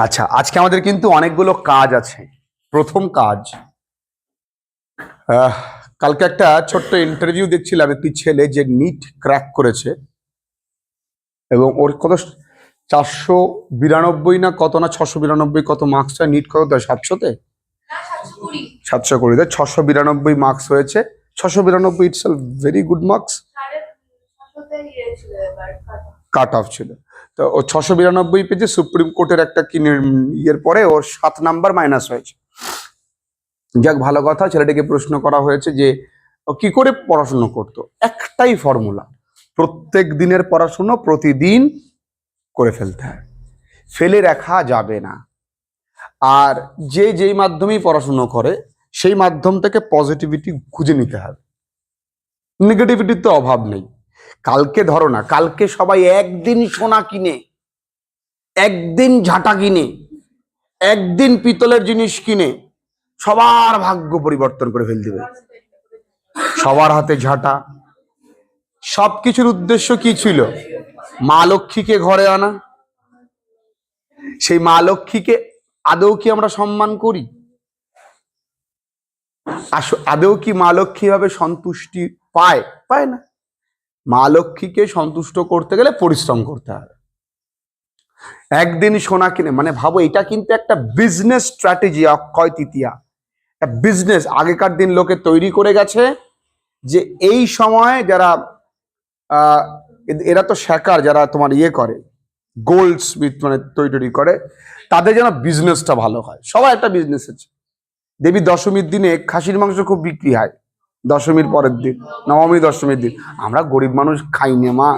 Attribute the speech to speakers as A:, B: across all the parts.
A: আচ্ছা, আজকে আমাদের কিন্তু অনেকগুলো কাজ আছে। প্রথম কাজ, কালকে একটা ছোট্ট ইন্টারভিউ দেখছিলাম, একটি ছেলে যে নিট ক্র্যাক করেছে এবং ওর কত 492 না কত, না 692 কত মার্কস হয়, নিট কত দেয় 700-তে, 720 দেয়, 692 মার্কস হয়েছে। 692 it's a very good marks, cut off ছিল। তো ও 692 পেয়েছে, সুপ্রিম কোর্টের একটা ইয়ের পরে ওর 7 নাম্বার মাইনাস হয়েছে। যাক, ভালো কথা। ছেলেটাকে প্রশ্ন করা হয়েছে যে ও কি করে পড়াশুনো করতো। একটাই ফর্মুলা, প্রত্যেক দিনের পড়াশুনো প্রতিদিন করে ফেলতে হয়, ফেলে রাখা যাবে না। আর যেই মাধ্যমেই পড়াশুনো করে সেই মাধ্যম থেকে পজিটিভিটি খুঁজে নিতে হবে, নেগেটিভিটির তো অভাব নেই। কালকে ধরো না, কালকে সবাই একদিন সোনা কিনে, একদিন ঝাঁটা কিনে, একদিন পিতলের জিনিস কিনে সবার ভাগ্য পরিবর্তন করে ফেল দিবে। সবার হাতে ঝাঁটা। সবকিছুর উদ্দেশ্য কি ছিল? মা লক্ষ্মীকে ঘরে আনা। সেই মা লক্ষ্মীকে আদৌ কি আমরা সম্মান করি? আদৌ কি মা লক্ষ্মী ভাবে সন্তুষ্টি পায়? পায় না। মা লক্ষ্মীকে সন্তুষ্ট করতে গেলে পরিশ্রম করতে হবে। একদিন সোনা কিনে, মানে ভাবো, এটা কিন্তু একটা business strategy, Akshaya Tritiya business আগেকার দিন লোকে তৈরি করে গেছে যে এই সময় যারা এরা তো শেখার, যারা তোমার ইয়ে করে গোল্ড স্মিথ, মানে তৈরি করে, তাদের যেন বিজনেসটা ভালো হয়। সবাই একটা বিজনেস আছে। দেবী দশমীর দিনে খাসির মাংস খুব বিক্রি হয়, দশমীর পরের দিন, নবমী দশমীর দিন। আমরা গরিব মানুষ খাই না মা,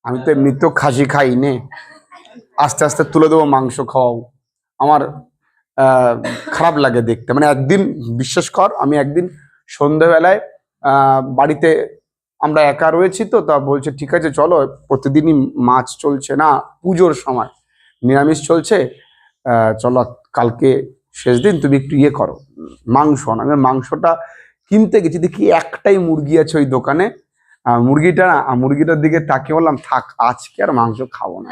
A: আমি তো এমনি তো খাসি খাই নে, আস্তে আস্তে তুলে দেবো মাংস খাওয়াও। আমার খারাপ লাগে দেখতে। মানে একদিন, বিশ্বাস কর, আমি একদিন সন্ধ্যেবেলায় বাড়িতে, আমরা একা রয়েছি তো, তা বলছে ঠিক আছে চলো, প্রতিদিনই মাছ চলছে না, পুজোর সময় নিরামিষ চলছে, চলো কালকে শেষ দিন, তুমি একটু ইয়ে করো, মাংস আনো। আমি মাংসটা কিনতে গেছি, দেখি একটাই মুরগি আছে ওই দোকানে। মুরগিটার দিকে তাকিয়ে বললাম, থাক, আজকে আর মাংস খাবো না।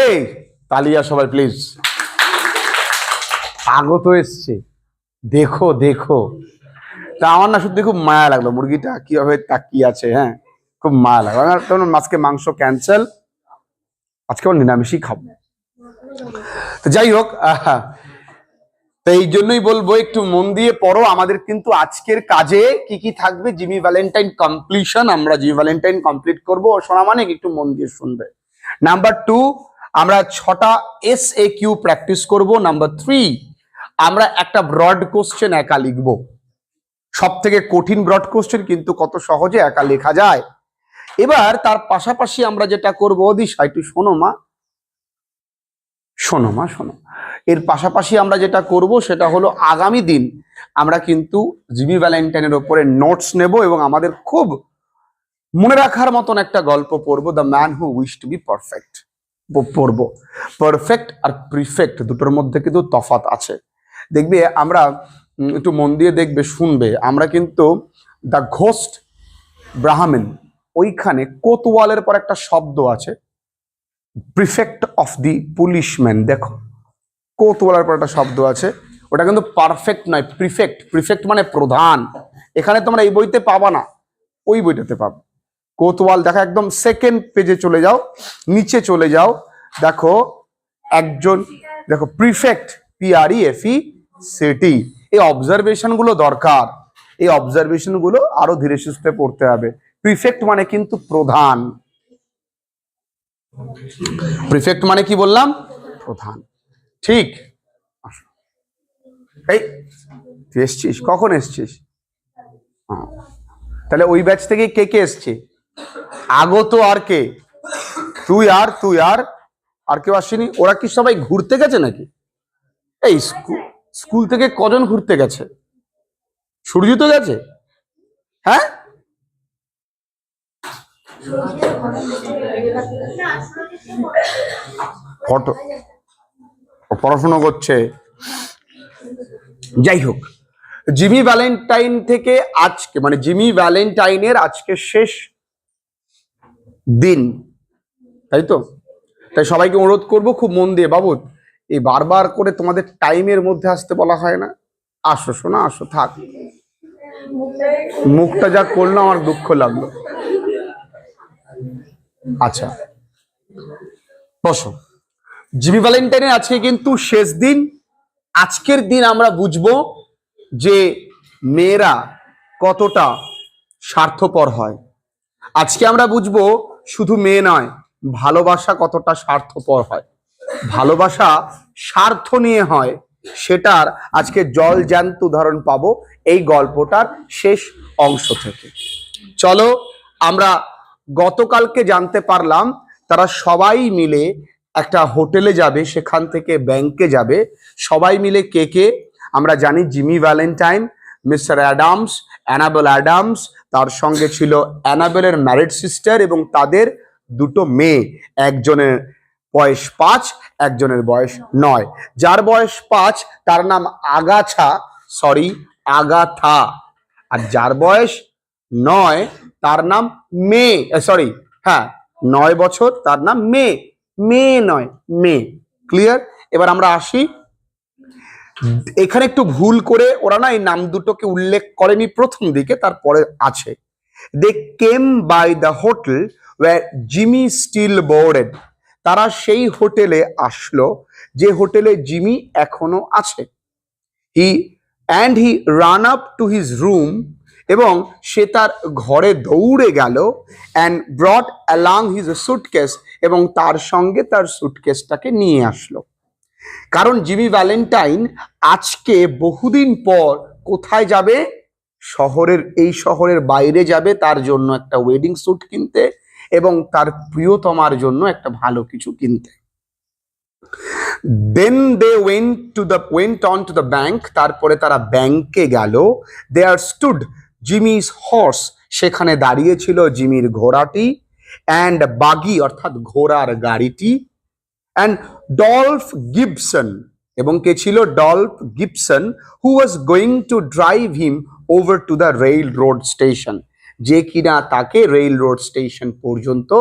A: এই তালিয়া সবাই প্লিজ। আগত এসছে, দেখো দেখো। তা আমার না সত্যি খুব মায়া লাগলো, মুরগিটা কিভাবে তাকিয়ে আছে। হ্যাঁ, খুব মায়া লাগলো। আজকে মাংস ক্যান্সেল, আজকে আমার নিরামিষই খাবো। তো যাই হোক, তো এই জন্যই বলবো একটু মন দিয়ে পড়ো। আমাদের কিন্তু আজকের কাজে কি কি থাকবে? জিমি ভ্যালেন্টাইন কমপ্লিশন, আমরা জিমি ভ্যালেন্টাইন কমপ্লিট করবো। শোনা মানে একটু মন দিয়ে শুনবে। নাম্বার 2, আমরা 6টা SAQ প্র্যাকটিস করব। নাম্বার 3, আমরা একটা ব্রড কোশ্চেন একা লিখব। সব থেকে কঠিন ব্রড কোশ্চেন, কিন্তু কত সহজে একা লেখা যায়। এবার তার পাশাপাশি আমরা যেটা করবো, দিশা একটু শোনো মা, শোনো। এর পাশাপাশি আমরা যেটা করব সেটা হলো, আগামী দিন আমরা কিন্তু জিমি ভ্যালেন্টাইনের ওপরে নোটস নেব এবং আমাদের খুব মনে রাখার মতন একটা গল্প পড়বো, the man who wish to be perfect পড়বো। পারফেক্ট আর প্রিফেক্ট দুটোর মধ্যে কিন্তু তফাৎ আছে। দেখবে, আমরা একটু মন দিয়ে দেখবে, শুনবে, আমরা কিন্তু দ্য ঘোস্ট ব্রাহ্মণ, ওইখানে কোতওয়ালের পর একটা শব্দ আছে, প্রিফেক্ট অফ দি পুলিশম্যান। দেখো, কোতওয়ালের পর একটা শব্দ আছে, ওটা কিন্তু পারফেক্ট নয়, প্রিফেক্ট। প্রিফেক্ট মানে প্রধান। এখানে তোমরা এই বইতে পাবা না, ওই বইটাতে পাবো। কোতওয়াল দেখো, একদম সেকেন্ড পেজে চলে যাও, নিচে চলে যাও, দেখো একজন, দেখো প্রিফেক্ট, PREFECT। এই অবজারভেশন গুলো দরকার, এই অবজারভেশন গুলো আরো ধীরে সুস্থে পড়তে হবে। প্রিফেক্ট মানে কিন্তু প্রধান। প্রিফেক্ট মানে কি বললাম? প্রধান। ঠিক। এই তুই এসছিস? কখন এসছিস? তাহলে ওই ব্যাচ থেকে কে কে এসছে? আগত আর কে? তুই আর কেউ আসেনি? ওরা কি সবাই ঘুরতে গেছে নাকি? এই স্কুল থেকে কজন ঘুরতে গেছে? সূর্য তো গেছে। হ্যাঁ, ফটো পড়াশোনা করছে। যাই হোক, জিমি ভ্যালেন্টাইন থেকে আজকে, মানে জিমি ভ্যালেন্টাইনের আজকে শেষ দিন, তাই তো? তাই সবাইকে অনুরোধ করব খুব মন দিয়ে, বাবু এই বারবার করে তোমাদের টাইমের মধ্যে আসতে বলা হয় না, আসো শোনা, আসো, থাক। মুখটা যা করলো আমার দুঃখ লাগলো। আচ্ছা বসো। জিমি ভ্যালেন্টাইনের আজকে কিন্তু শেষ দিন। আজকের দিন আমরা বুঝবো যে মেয়েরা কতটা স্বার্থপর হয়। আজকে আমরা বুঝবো শুধু মেয়ে নয়, ভালোবাসা কতটা স্বার্থপর হয়, ভালোবাসা স্বার্থ নিয়ে হয়, সেটার আজকে জল জ্যান্ত উদাহরণ পাবো এই গল্পটার শেষ অংশ থেকে। চলো আমরা গতকালকে জানতে পারলাম তারা সবাই মিলে একটা হোটেলে যাবে, সেখান থেকে ব্যাংকে যাবে। সবাই মিলে কে কে? আমরা জানি Jimmy Valentine, mister Adams, Annabel Adams, তার সঙ্গে ছিল অ্যানাবেলের ম্যারিড সিস্টার এবং তাদের দুটো মেয়ে, একজনের বয়স 5, একজনের বয়স 9। যার বয়স 5 তার নাম আগাথা, আর যার বয়স 9 তার নাম মেয়ে, সরি, হ্যাঁ 9 বছর, তার নাম মেয়ে, মেয়ে নয় মেয়ে। ক্লিয়ার? এবার আমরা আসি, এখানে একটু ভুল করে ওরা না এই নাম দুটোকে উল্লেখ করেনি প্রথম দিকে, তারপরে আছে। They came by the hotel where Jimmy still boarded. তারা সেই হোটেলে আসলো যে হোটেলে জিমি এখনো আছে। He ran up to his room, এবং সে তার ঘরে দৌড়ে গেল, and brought along his suitcase, এবং তার সঙ্গে তার সুটকেসটাকে নিয়ে আসলো। কারণ জিমি ভ্যালেন্টাইন আজকে বহুদিন পর কোথায় যাবে? এই শহরের বাইরে যাবে তার জন্য একটা ওয়েডিং স্যুট কিনতে এবং তার প্রিয়তমার জন্য একটা ভালো কিছু কিনতে। Then they went on to the bank. তারপরে তারা ব্যাংকে গেল। দেয়ার স্টুড জিমিস হর্স, সেখানে দাঁড়িয়ে ছিল জিমির ঘোড়াটি, অ্যান্ড বাগি অর্থাৎ ঘোড়ার গাড়িটি, অ্যান্ড ডলফ গিবসন, এবং কে ছিল? Dolf Gibson, who was going to drive him over to the rail road station, যে কিনা তাকে রেল রোড স্টেশন পর্যন্ত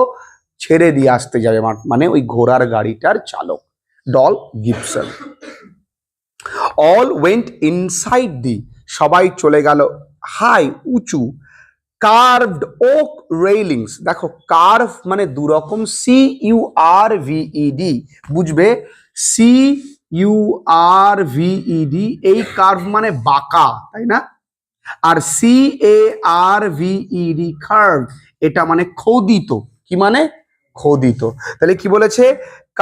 A: ছেড়ে দিয়ে আসতে যাবে, মানে ওই ঘোড়ার গাড়িটার চালক doll Gibson. All went inside দি, সবাই চলে গেল হাই, উঁচু, কার্ভড ওক রেইলিংস। দেখো কার্ভ মানে দুরকম, CURVED, বুঝবে? CURVED, এই কার্ভ মানে বাঁকা, তাই না? আর CARVED কার্ভ, এটা মানে খোদিত। কি মানে? খোদিত। তাহলে কি বলেছে?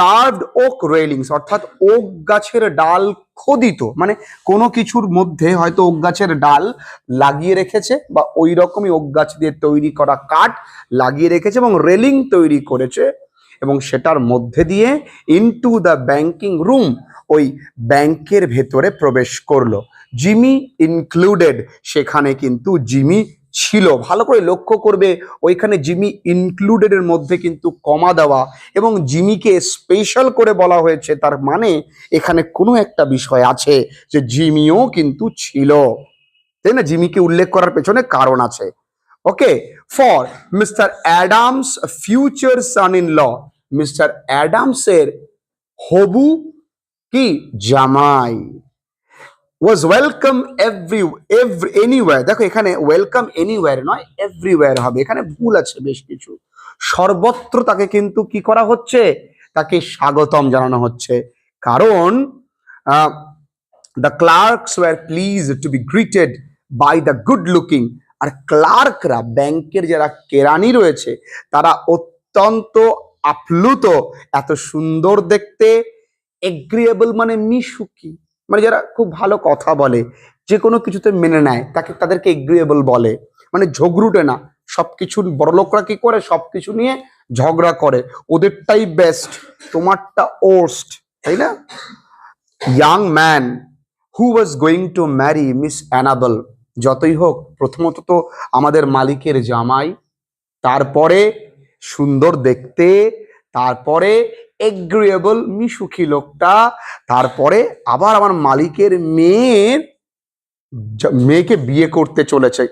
A: কার্ভড ওক রেইলিংস, অর্থাৎ ওক গাছের ডাল খোদিত, মানে কোনো কিছুর মধ্যে হয়তো ওক গাছের ডাল লাগিয়ে রেখেছে বা ওই রকমই ওক গাছ দিয়ে তৈরি করা কাঠ লাগিয়ে রেখেছে এবং রেলিং তৈরি করেছে, এবং সেটার মধ্যে দিয়ে ইনটু দ্য ব্যাংকিং রুম, ওই ব্যাংকের ভেতরে প্রবেশ করলো। জিমি ইনক্লুডেড, সেখানে কিন্তু জিমি ছিল। ভালো করে লক্ষ্য করবে ওইখানে জিমি ইনক্লুডেড এর মধ্যে কিন্তু কমা দেওয়া এবং জিমিকে স্পেশাল করে বলা হয়েছে, তার মানে এখানে কোনো একটা বিষয় আছে যে জিমিও কিন্তু ছিল, তাই না? জিমিকে উল্লেখ করার পেছনে কারণ আছে। Okay, for Mister Adams future son in law, Mister অ্যাডামসের হবু কি জামাই, was welcome anywhere। দেখো এখানে ওয়েলকাম এনিওয়্যার নয়, এভরিওয়্যার হবে, এখানে ভুল আছে বেশ কিছু। সর্বত্র তাকে কিন্তু কি করা হচ্ছে? তাকে স্বাগতম জানানো হচ্ছে। কারণ the clerks were pleased to be greeted by the good looking, আর ক্লার্করা, ব্যাংকের যারা কেরানি রয়েছে, তারা অত্যন্ত আপ্লুত, এত সুন্দর দেখতে। এগ্রিয়েবল মানে মিশুকি, মানে যারা খুব ভালো কথা বলে, যে কোনো কিছুতে মেনে নেয়, তাদেরকে এগ্রিয়েবল বলে, মানে ঝগড়ুটে না। সবকিছু বড়লোকরা কি করে? সবকিছু নিয়ে ঝগড়া করে, ওদেরটাই বেস্ট, তোমারটা ওর্স্ট, তাই না? Young man who was going to marry miss Annabel, যতই হোক প্রথমত তো আমাদের মালিকের জামাই, তারপরে সুন্দর দেখতে, তারপরে এগ্রিয়েবল মিশুকি লোকটা, তারপরে আবার আমার মালিকের মেয়েকে বিয়ে করতে চলেছে।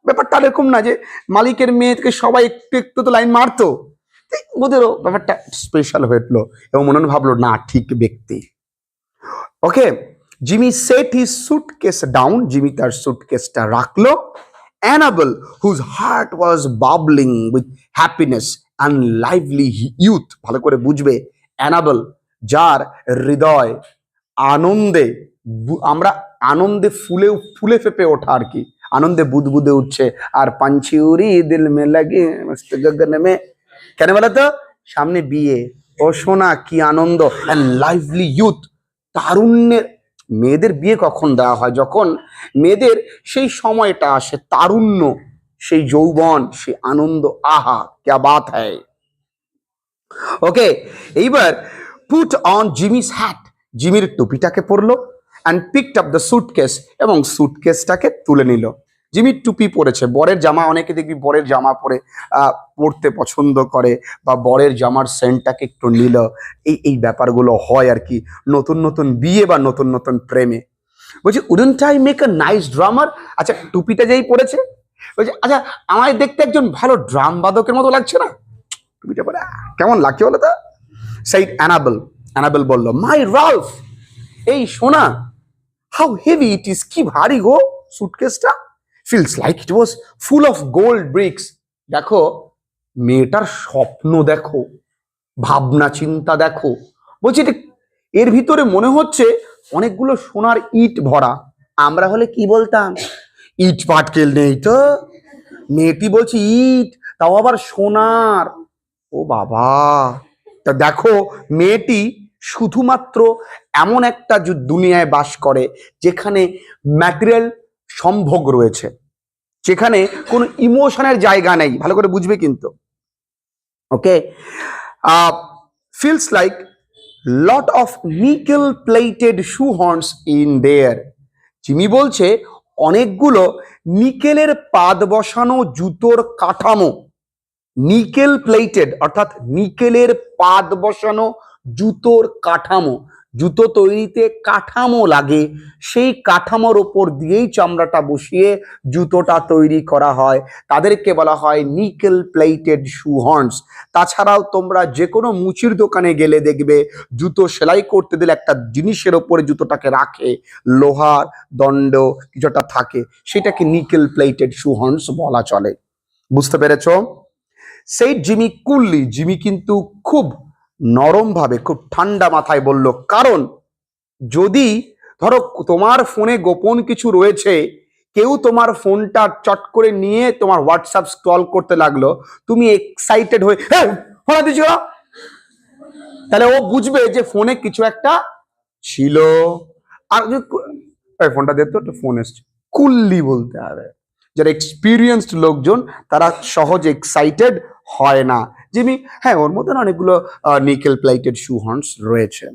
A: ব্যাপারটা এরকম না যে মালিকের মেয়েকে সবাই একটু একটু তো লাইন মারতো, ওদেরও ব্যাপারটা স্পেশাল হয়ে উঠলো এবং মনে মনে ভাবলো না ঠিক ব্যক্তি। Okay, Jimmy set his suitcase down, Jimmy তার সুটকেসটা রাখলো। Annabel, whose heart was bubbling with happiness and lively youth, ভালো করে বুঝবে, অ্যানাবেল যার হৃদয় আনন্দে, আমরা আনন্দে ফুলে ফুলে ফেপে ওঠা আর কি, আনন্দে বুদবুদে উঠছে। আর পাঞ্ছি উড়ি দিল মে লাগে মস্ত গগন মে, কেন বলো তো, সামনে বিয়ে, ও সোনা কি আনন্দ, অ্যান্ড লাইভলি ইউথ, তারুণ্যের, মেয়েদের বিয়ে কখন দেওয়া হয়, যখন মেয়েদের সেই সময়টা আসে, তারুণ্য, সেই যৌবন, সেই আনন্দ, আহা ক্যা বাত হ্যায়। ওকে, এইবার পুট অন জিমিস হ্যাট, জিমির টুপিটাকে পরলো, and picked up the suitcase, এবং সুটকেসটাকে তুলে নিল। জিমির টুপি পরেছে, বরের জামা, অনেকে দেখবি বরের জামা পরে পরতে পছন্দ করে, বা বরের জামার সেন্টটাকে একটু নিল, এই ব্যাপারগুলো হয় আর কি নতুন নতুন বিয়ে বা নতুন নতুন প্রেমে। বলছি wouldn't I make a nice drummer, আচ্ছা টুপিটা যেই পরেছে বলছে আচ্ছা আমায় দেখতে একজন ভালো ড্রাম বাদকের মতো লাগছে না, টুপিটা পরে কেমন লাগছে বলো তো। সেই অ্যানাবেল, অ্যানাবেল বলল, মাই রাল্ফ, এই সোনা, হাউ হেভি ইট ইজ, কি ভারী গো সুটকেসটা, feels like it was full of gold bricks. দেখো মেয়েটার স্বপ্ন দেখো, ভাবনা চিন্তা দেখো, বলছি এটা, এর ভিতরে মনে হচ্ছে অনেকগুলো সোনার ইট ভরা। আমরা হলে কি বলতাম, ইট পাটকেল নেই তো, মেয়েটি বলছি ইট, তাও আবার সোনার, ও বাবা। তা দেখো মেয়েটি শুধুমাত্র এমন একটা দুনিয়ায় বাস করে যেখানে ম্যাটেরিয়াল সম্ভোগ রয়েছে, যেখানে কোনো ইমোশনের জায়গা নেই, ভালো করে বুঝবে কিন্তু। ওকে, feels like lot of nickel plated shoe horns in there, Jimmy বলছে অনেকগুলো নিকেলের পাদ বসানো জুতোর কাঠামো, নিকেল প্লেটেড অর্থাৎ নিকেলের পাদ বসানো জুতোর কাঠামো, জুতো তৈরিতে কাঠামো লাগে, সেই কাঠামোর ওপর দিয়েই চামড়াটা বসিয়ে জুতোটা তৈরি করা হয়, তাদেরকে বলা হয় নিকেল প্লেটেড শু হর্নস। তাছাড়াও তোমরা যে কোনো মুচির দোকানে গেলে দেখবে জুতো সেলাই করতে দিলে একটা জিনিসের ওপরে জুতোটাকে রাখে, লোহার দণ্ড কিছুটা থাকে, সেটাকে নিকেল প্লেটেড শু হর্নস বলা চলে। বুঝতে পেরেছো? সেই জিমি কুললি, জিমি কিন্তু খুব নরম ভাবে, খুব ঠান্ডা মাথায় বলল, কারণ যদি ধরো তোমার ফোনে গোপন কিছু রয়েছে, কেউ তোমার ফোনটা চট করে নিয়ে তোমার হোয়াটসঅ্যাপ স্ক্রল করতে লাগলো, তুমি এক্সাইটেড হয়ে ফোন দিচ্ছ, তাহলে ও বুঝবে যে ফোনে কিছু একটা ছিল, আর ফোনটা দেখতো একটা ফোন এসছে, কুললি বলতে হবে। যারা এক্সপিরিয়েন্সড লোকজন তারা সহজে এক্সাইটেড হয় না। জিমি, হ্যাঁ ওর মধ্যে অনেকগুলো নিকেল প্লেটেড শু হর্নস রয়েছে।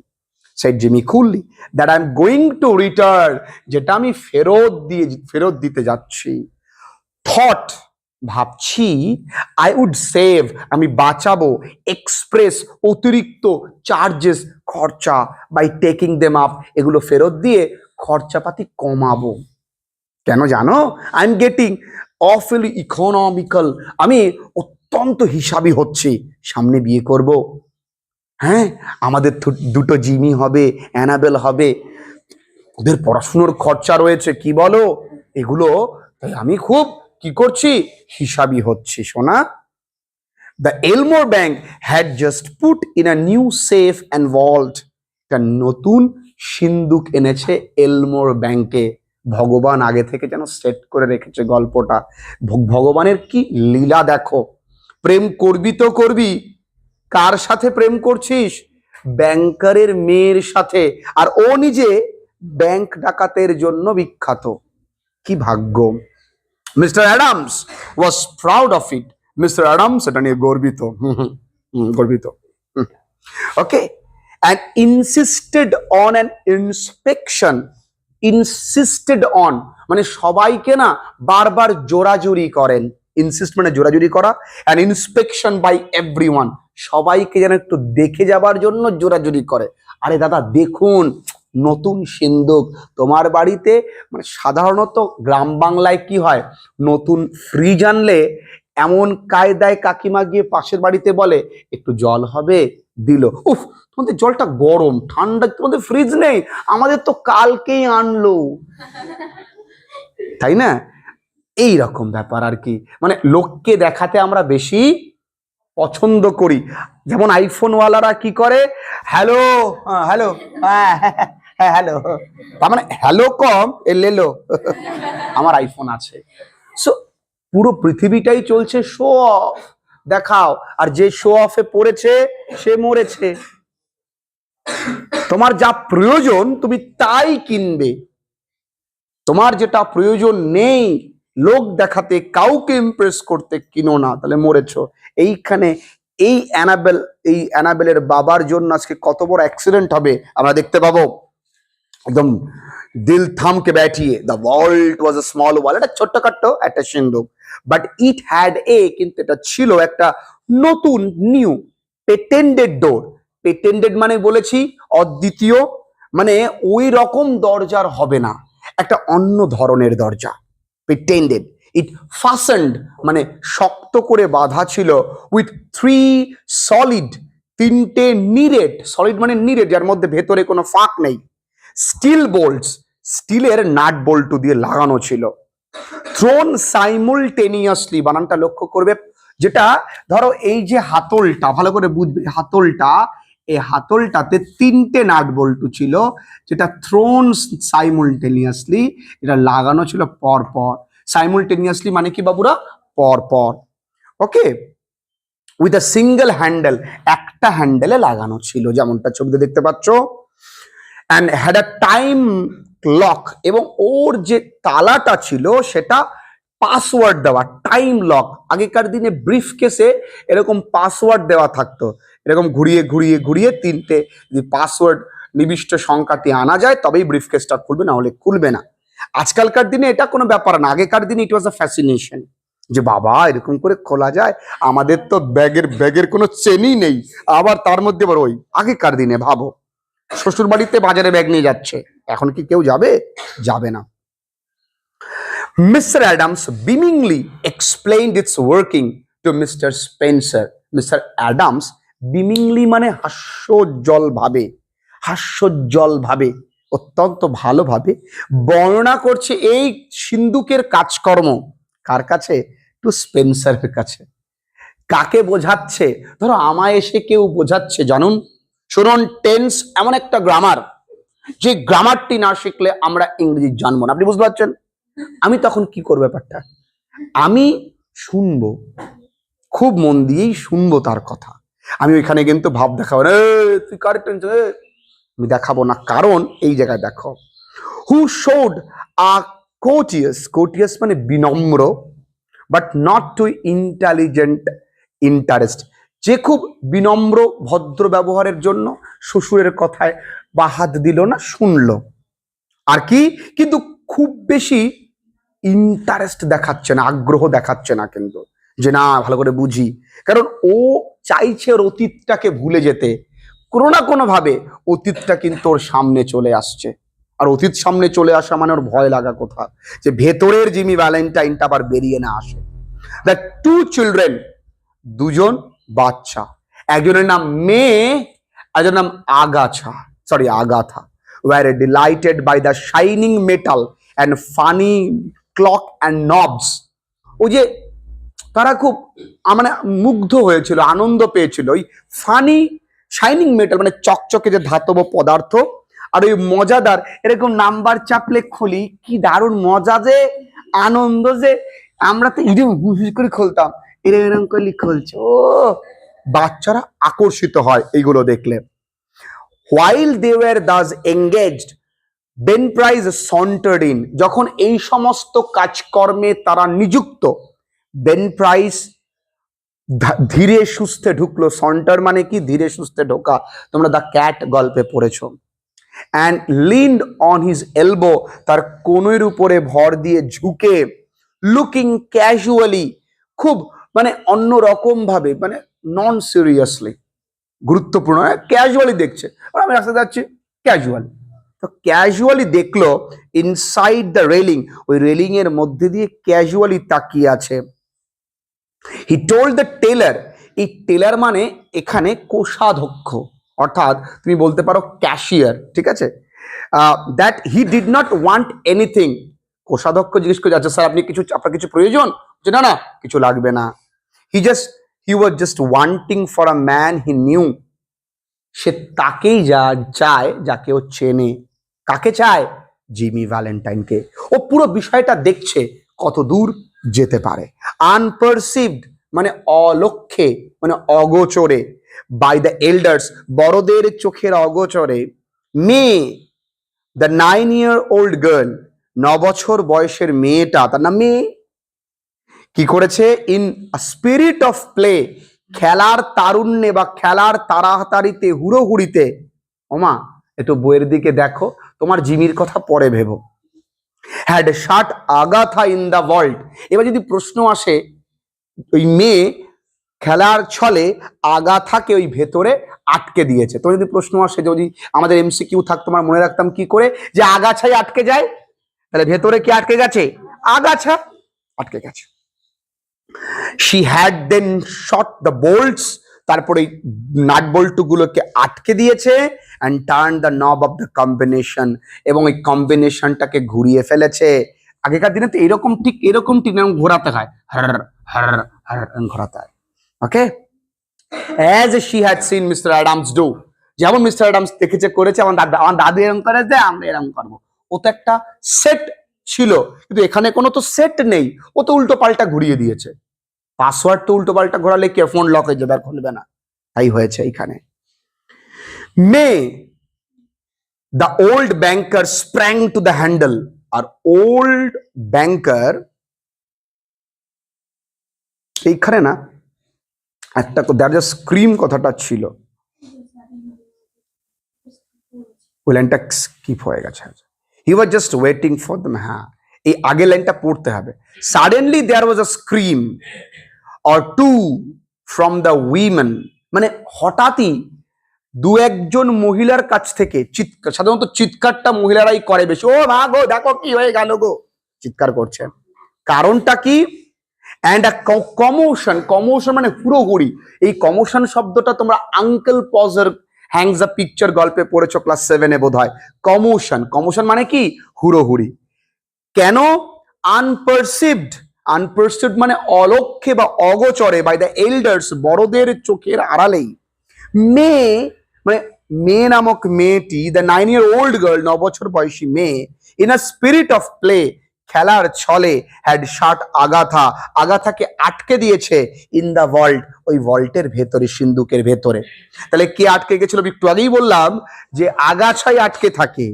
A: said Jimmy coolly that I'm going to return, যেটা আমি ফেরত দিতে যাচ্ছি। thought, ভাবছি, I would save, আমি বাঁচাবো, এক্সপ্রেস, অতিরিক্ত চার্জেস, খরচা, by taking them up, এগুলো ফেরত দিয়ে খরচাপাতি কমাবো। কেন জানো? I am getting awfully economical, আমি অত্যন্ত হিসাবি হচ্ছি, সামনে বিয়ে করব, হ্যাঁ আমাদের দুটো জিমি হবে, অ্যানাবেল হবে, ওদের পড়াশুনোর খরচা রয়েছে, কি বলো এগুলো, তাই আমি খুব কি করছি, হিসাবি হচ্ছি সোনা। The এলমোর bank had just put in a new safe and vault, একটা নতুন সিন্দুক এনেছে এলমোর ব্যাংকে, ভগবান আগে থেকে যেন সেট করে রেখেছে গল্পটা। ভগবানের কি লীলা দেখো, প্রেম করবি তো করবি, কার সাথে প্রেম করছিস, ব্যাংকারের মেয়ের সাথে, আর ও নিজে ব্যাংক ডাকাতের জন্য বিখ্যাত, কি ভাগ্য। Mister Adams was proud of it, Mister Adams এটা নিয়ে গর্বিত, গর্বিত। Okay, and insisted on an inspection, insisted on মানে সবাইকে না বারবার জোরাজুরি করেন, ইনসিস্ট মানে জোরাজুরি করা, অ্যান্ড ইন্সপেকশন বাই এভরিওয়ান, সবাইকে যেন একটু দেখে যাবার জন্য জোরাজুরি করে। আরে দাদা দেখুন নতুন সিন্দুক তোমার বাড়িতে, মানে সাধারণত গ্রাম বাংলায় কি হয়, নতুন ফ্রিজ আনলে এমন কায়দায় কাকিমা গিয়ে পাশের বাড়িতে বলে, একটু জল হবে, দিল। উফ, তোমাদের জলটা গরম, ঠান্ডা, তোমাদের ফ্রিজ নেই, আমাদের তো কালকেই আনলো, তাই না? এই রকম ব্যাপার আর কি, মানে লোককে দেখাতে আমরা বেশি পছন্দ করি। যেমন আইফোন ওয়ালারা কি করে, হ্যালো, হ্যালো, হ্যাঁ হ্যালো, তার মানে হ্যালো কম, এ লেলো, আমার আইফোন আছে। সো পুরো পৃথিবীটাই চলছে শো অফ, দেখাও, আর যে শো অফে পড়েছে সে মরেছে। তোমার যা প্রয়োজন তুমি তাই কিনবে, তোমার যেটা প্রয়োজন নেই লোক দেখাতে, কাউকে ইমপ্রেস করতে কিনো না, তাহলে মরেছো। এইখানে এই অ্যানাবেলের বাবার জন্য আজকে কত বড় অ্যাক্সিডেন্ট হবে আমরা দেখতে পাবো। একদম দিল থামকে ব্যাঠিয়ে, the world was a small wall, এটা ছোট্টখাট্ট একটা সিন্ধুক, বাট ইট হ্যাড কিন্তু এটা ছিল একটা নতুন নিউ পেটেন্ডেড ডোর। পেটেন্ডেড মানে বলেছি অদ্বিতীয়, মানে ওই রকম দরজার হবে না, একটা অন্য ধরনের দরজা, পেটেন্ডেড। ইট ফাসেন্ড মানে শক্ত করে বাঁধা ছিল, উইথ 3 সলিড, 3টে নিরেট, সলিড মানে নিরেট যার মধ্যে ভেতরে কোনো ফাঁক নেই, স্টিল বোল্টস, স্টিলের নাট বল্টু দিয়ে লাগানো ছিল। থ্রোন সাইমুলটেনিয়াসলি, বানানটা লক্ষ্য করবে, যেটা ধরো এই যে হাতলটা ভালো করে বুঝবে, হাতলটা, এই হাতলটাতে 3টে নাট বল্টু ছিল, যেটা থ্রোন সাইমুলটেনিয়াসলি, এটা লাগানো ছিল পর পর। সাইমুলটেনিয়াসলি মানে কি বাবুরা, পর পর, ওকে, উইথ আ সিঙ্গেল হ্যান্ডেল, একটা হ্যান্ডেলে লাগানো ছিল, যেমনটা ছবিতে দেখতে পাচ্ছ। And had a time lock, এবং ওর যে তালাটা ছিল সেটা পাসওয়ার্ড দেওয়া, টাইম লক। আগেকার দিনে ব্রিফ কেসে এরকম পাসওয়ার্ড দেওয়া থাকতো, এরকম ঘুরিয়ে ঘুরিয়ে ঘুরিয়ে 3টে যদি পাসওয়ার্ড নিবিষ্ট সংখ্যাটি আনা যায় তবেই ব্রিফ কেসটা খুলবে, না হলে খুলবে না। আজকালকার দিনে এটা কোনো ব্যাপার না, আগেকার দিনে ইট ওয়াজ আ ফ্যাসিনেশন, যে বাবা এরকম করে খোলা যায়, আমাদের তো ব্যাগের কোনো চেনই নেই, আবার তার মধ্যে আবার ওই আগেকার দিনে ভাবো, শ্বশুর বাড়িতে বাজারে ব্যাগ নিয়ে যাচ্ছে, এখন কি কেউ যাবে? যাবে না। Mister Adams beamingly explained its working to Mister Spencer. Mister Adams beamingly মানে হাস্যোজ্জ্বল ভাবে, অত্যন্ত ভালোভাবে বর্ণনা করছে এই সিন্ধুকের কাজকর্ম। কার কাছে? টু স্পেন্সারের কাছে। কাকে বোঝাচ্ছে? ধরো আমায় এসে কেউ বোঝাচ্ছে, জানুন, শুনুন, টেন্স এমন একটা গ্রামার, যে গ্রামারটি না শিখলে আমরা ইংরেজি জানবো না, আপনি বুঝতে পারছেন? আমি তখন কি করবো ব্যাপারটা, আমি শুনবো, খুব মন দিয়েই শুনবো তার কথা। আমি ওইখানে কিন্তু ভাব দেখাবো না, তুই কার টেন্স, আমি দেখাবো না, কারণ এই জায়গায় দেখো, হু শোড আ কোটিয়াস মানে বিনম্র, but not too intelligent interest, যে খুব বিনম্র ভদ্র ব্যবহারের জন্য শ্বশুরের কথায় বাহাত দিল না, শুনলো আর কি, কিন্তু খুব বেশি ইন্টারেস্ট দেখাচ্ছে না, আগ্রহ দেখাচ্ছে না, কিন্তু যে না ভালো করে বুঝি, কারণ ও চাইছে ওর অতীতটাকে ভুলে যেতে, কোনো না কোনো ভাবে অতীতটা কিন্তু ওর সামনে চলে আসছে, আর অতীত সামনে চলে আসা মানে ওর ভয় লাগা কোথা, যে ভেতরের জিমি ভ্যালেন্টাইনটা আবার বেরিয়ে না আসে। দ্য 2 চিলড্রেন, দুজন বাচ্চা, একজনের নাম মেয়ে, একজনের নাম Agatha, were delighted by the shining metal and funny clock and knobs. ওই যে তারা খুব মানে মুগ্ধ হয়েছিল, আনন্দ পেয়েছিল ওই ফানি শাইনিং মেটাল মানে চকচকে যে ধাতব পদার্থ, আর ওই মজাদার এরকম নাম্বার চাপলে খুলি, কি দারুণ মজা, যে আনন্দ, যে আমরা তো এরকম হুস করে খুলতাম, এরকম করে খুলছে, ও বাচ্চারা আকর্ষিত হয় এইগুলো দেখলে। While they were thus engaged, Ben Price sauntered in. যখন এই সমস্ত কাজকর্মে তারা নিযুক্ত, বেন প্রাইস ধীরে সুস্থে ঢুকলো। সন্টার মানে কি? ধীরে সুস্থে ঢোকা, তোমরা দ্য ক্যাট গল্পে পড়েছো। And leaned on his elbow, তার কোণের উপরে ভর দিয়ে ঝুঁকে, লুকিং ক্যাজুয়ালি, খুব মানে অন্য রকম ভাবে, মানে নন সিরিয়াসলি, গুরুত্বপূর্ণ ক্যাজুয়ালি দেখছে, আমি রাস্তায় যাচ্ছি ক্যাজুয়ালি, তো ক্যাজুয়ালি দেখলো ইনসাইড দ্য রেলিং, ওই রেলিং এর মধ্যে দিয়ে ক্যাজুয়ালি তাকিয়ে আছে। হি টোল্ড দ্য টেলার, এই টেলার মানে এখানে কোষাধ্যক্ষ, অর্থাৎ তুমি বলতে পারো ক্যাশিয়ার, ঠিক আছে, that he did not want anything. কোষাধ্যক্ষ জিজ্ঞেস করে, আচ্ছা স্যার আপনি কিছু, আপনার কিছু প্রয়োজন? যে না না কিছু লাগবে না। He was just wanting for a man he knew, সে তাকেই চায় যাকে ও চেনে। কাকে চায়? জিমি ভ্যালেন্টাইনকে। ও পুরো বিষয়টা দেখছে কত দূর যেতে পারে। আনপারসিভড মানে অলক্ষ্যে, মানে অগোচরে, বাই দ্য এল্ডার্স বড়দের চোখের অগোচরে, মেয়ে দ্য 9-year-old গার্ল, 9 বছর বয়সের মেয়েটা, তার নাম মেয়ে, কি করেছে? ইন স্পিরিট অফ প্লে, খেলার তারুণ্যে বা খেলার তাড়াতাড়িতে, হুড়োহুড়িতে, ওমা একটু বইয়ের দিকে দেখো, তোমার জিমির কথা পরে ভেবো, had shut Agatha in the vault. এবার যদি প্রশ্ন আসে, ওই মেয়ে খেলার ছলে আগাথাকে ওই ভেতরে আটকে দিয়েছে, তো যদি প্রশ্ন আসে, যদি আমাদের এমসিকিউ থাকতো, তোমার মনে রাখতাম কি করে যে আগাছাই আটকে যায়, তাহলে ভেতরে কি আটকে গেছে? আগাছা আটকে গেছে। She had then shot the bolts, তারপরে নাট বল্টুগুলোকে আটকে দিয়েছে, and turn the knob off the combination, এবং ওই কম্বিনেশনটাকে ঘুরিয়ে ফেলেছে। আগেকার দিনে তো এরকম ঠিক ঘোরাতে হয়, হার হার হার ঘোরাতে হয়। Okay, as she had seen Mister Adams do, যেমন মিস্টার অ্যাডামস দেখেছে করেছে, আমার দাদু এরকম করে দেয়, আমরা এরকম করবো। ও তো একটা সেট ছিল, কিন্তু এখানে কোনো তো সেট নেই, ও তো উল্টো পাল্টা ঘুরিয়ে দিয়েছে। পাসওয়ার্ড তো উল্টো পাল্টা ঘোরালে কে ফোন লক হয়ে যাবে, আর খুলবে না, তাই হয়েছে এখানে। May the old banker sprang to the handle, আর ওল্ড ব্যাংকার, এইখানে না একটা দ্যার স্ক্রিম কথাটা ছিল, ওই লাইনটা স্কিপ হয়ে গেছে। He was just waiting for them, হ্যাঁ এই আগের লাইনটা পড়তে হবে। Suddenly there was a scream or two from the women, মানে হঠাৎই দু একজন মহিলার কাছ থেকে চিৎকার, সাধারণত চিৎকারটা মহিলারাই করে বেশি, ও মা গো দেখো কি হয়ে গেল গো, চিৎকার করছে। কারণটা কি? অ্যান্ড আ কমোশন, কমোশন মানে হুড়োহুড়ি। এই কমোশন শব্দটা তোমরা আঙ্কেল পজার হ্যাংস আ পিকচার গল্পে পড়েছো ক্লাস 7-এ বোধ হয়। কমোশন, কমোশন মানে কি? হুড়োহুড়ি। কেন? আনপারসিভড, আনপারসিভড মানে অলক্ষ্যে বা অগোচরে, বাই দ্য এল্ডার্স বড়দের চোখের আড়ালেই। মেয়ে মানে মেয়ে নামক মেয়েটি, দ্য 9-year-old গার্ল 9 বছর বয়সী মেয়ে, in a spirit of play খেলার ছলে, হ্যাড শাট আগাথা, আগাথাকে আটকে দিয়েছে, ইন দ্য ভল্ট ওই ভল্টের ভেতরে, সিন্ধুকের ভেতরে। তাহলে কে আটকে গেছিল? একটু আগেই বললাম যে আগাছাই আটকে থাকে।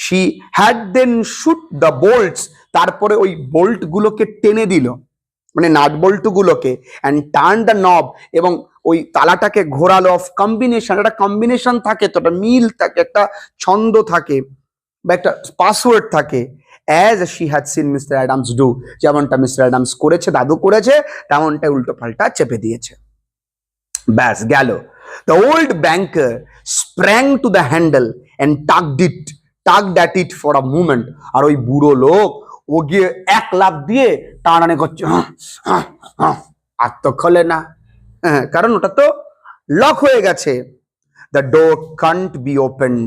A: She had then shoot the bolts, তারপরে ওই বোল্ট গুলোকে টেনে দিল, মানে নাট বল্টু গুলোকে, অ্যান্ড টার্ন দ্য নব, এবং ওই তালাটাকে ঘোরালো, অফ কম্বিনেশন, একটা কম্বিনেশন থাকে তো, একটা মিল থাকে, একটা ছন্দ থাকে, বা একটা পাসওয়ার্ড থাকে। As she had seen Mister Adams do, যেমনটা মিস্টার অ্যাডামস করেছে, দাদু করেছে, তেমনটা উল্টো পাল্টা চেপে দিয়েছে। ব্যাস গেল। The old banker sprang to the handle and tugged at it for a moment, আর ওই বুড়ো লোক ও গিয়ে এক লাফ দিয়ে টানাটানি করছে, আর তো খোলে না, কারণ ওটা তো লক হয়ে গেছে। The door can't be opened,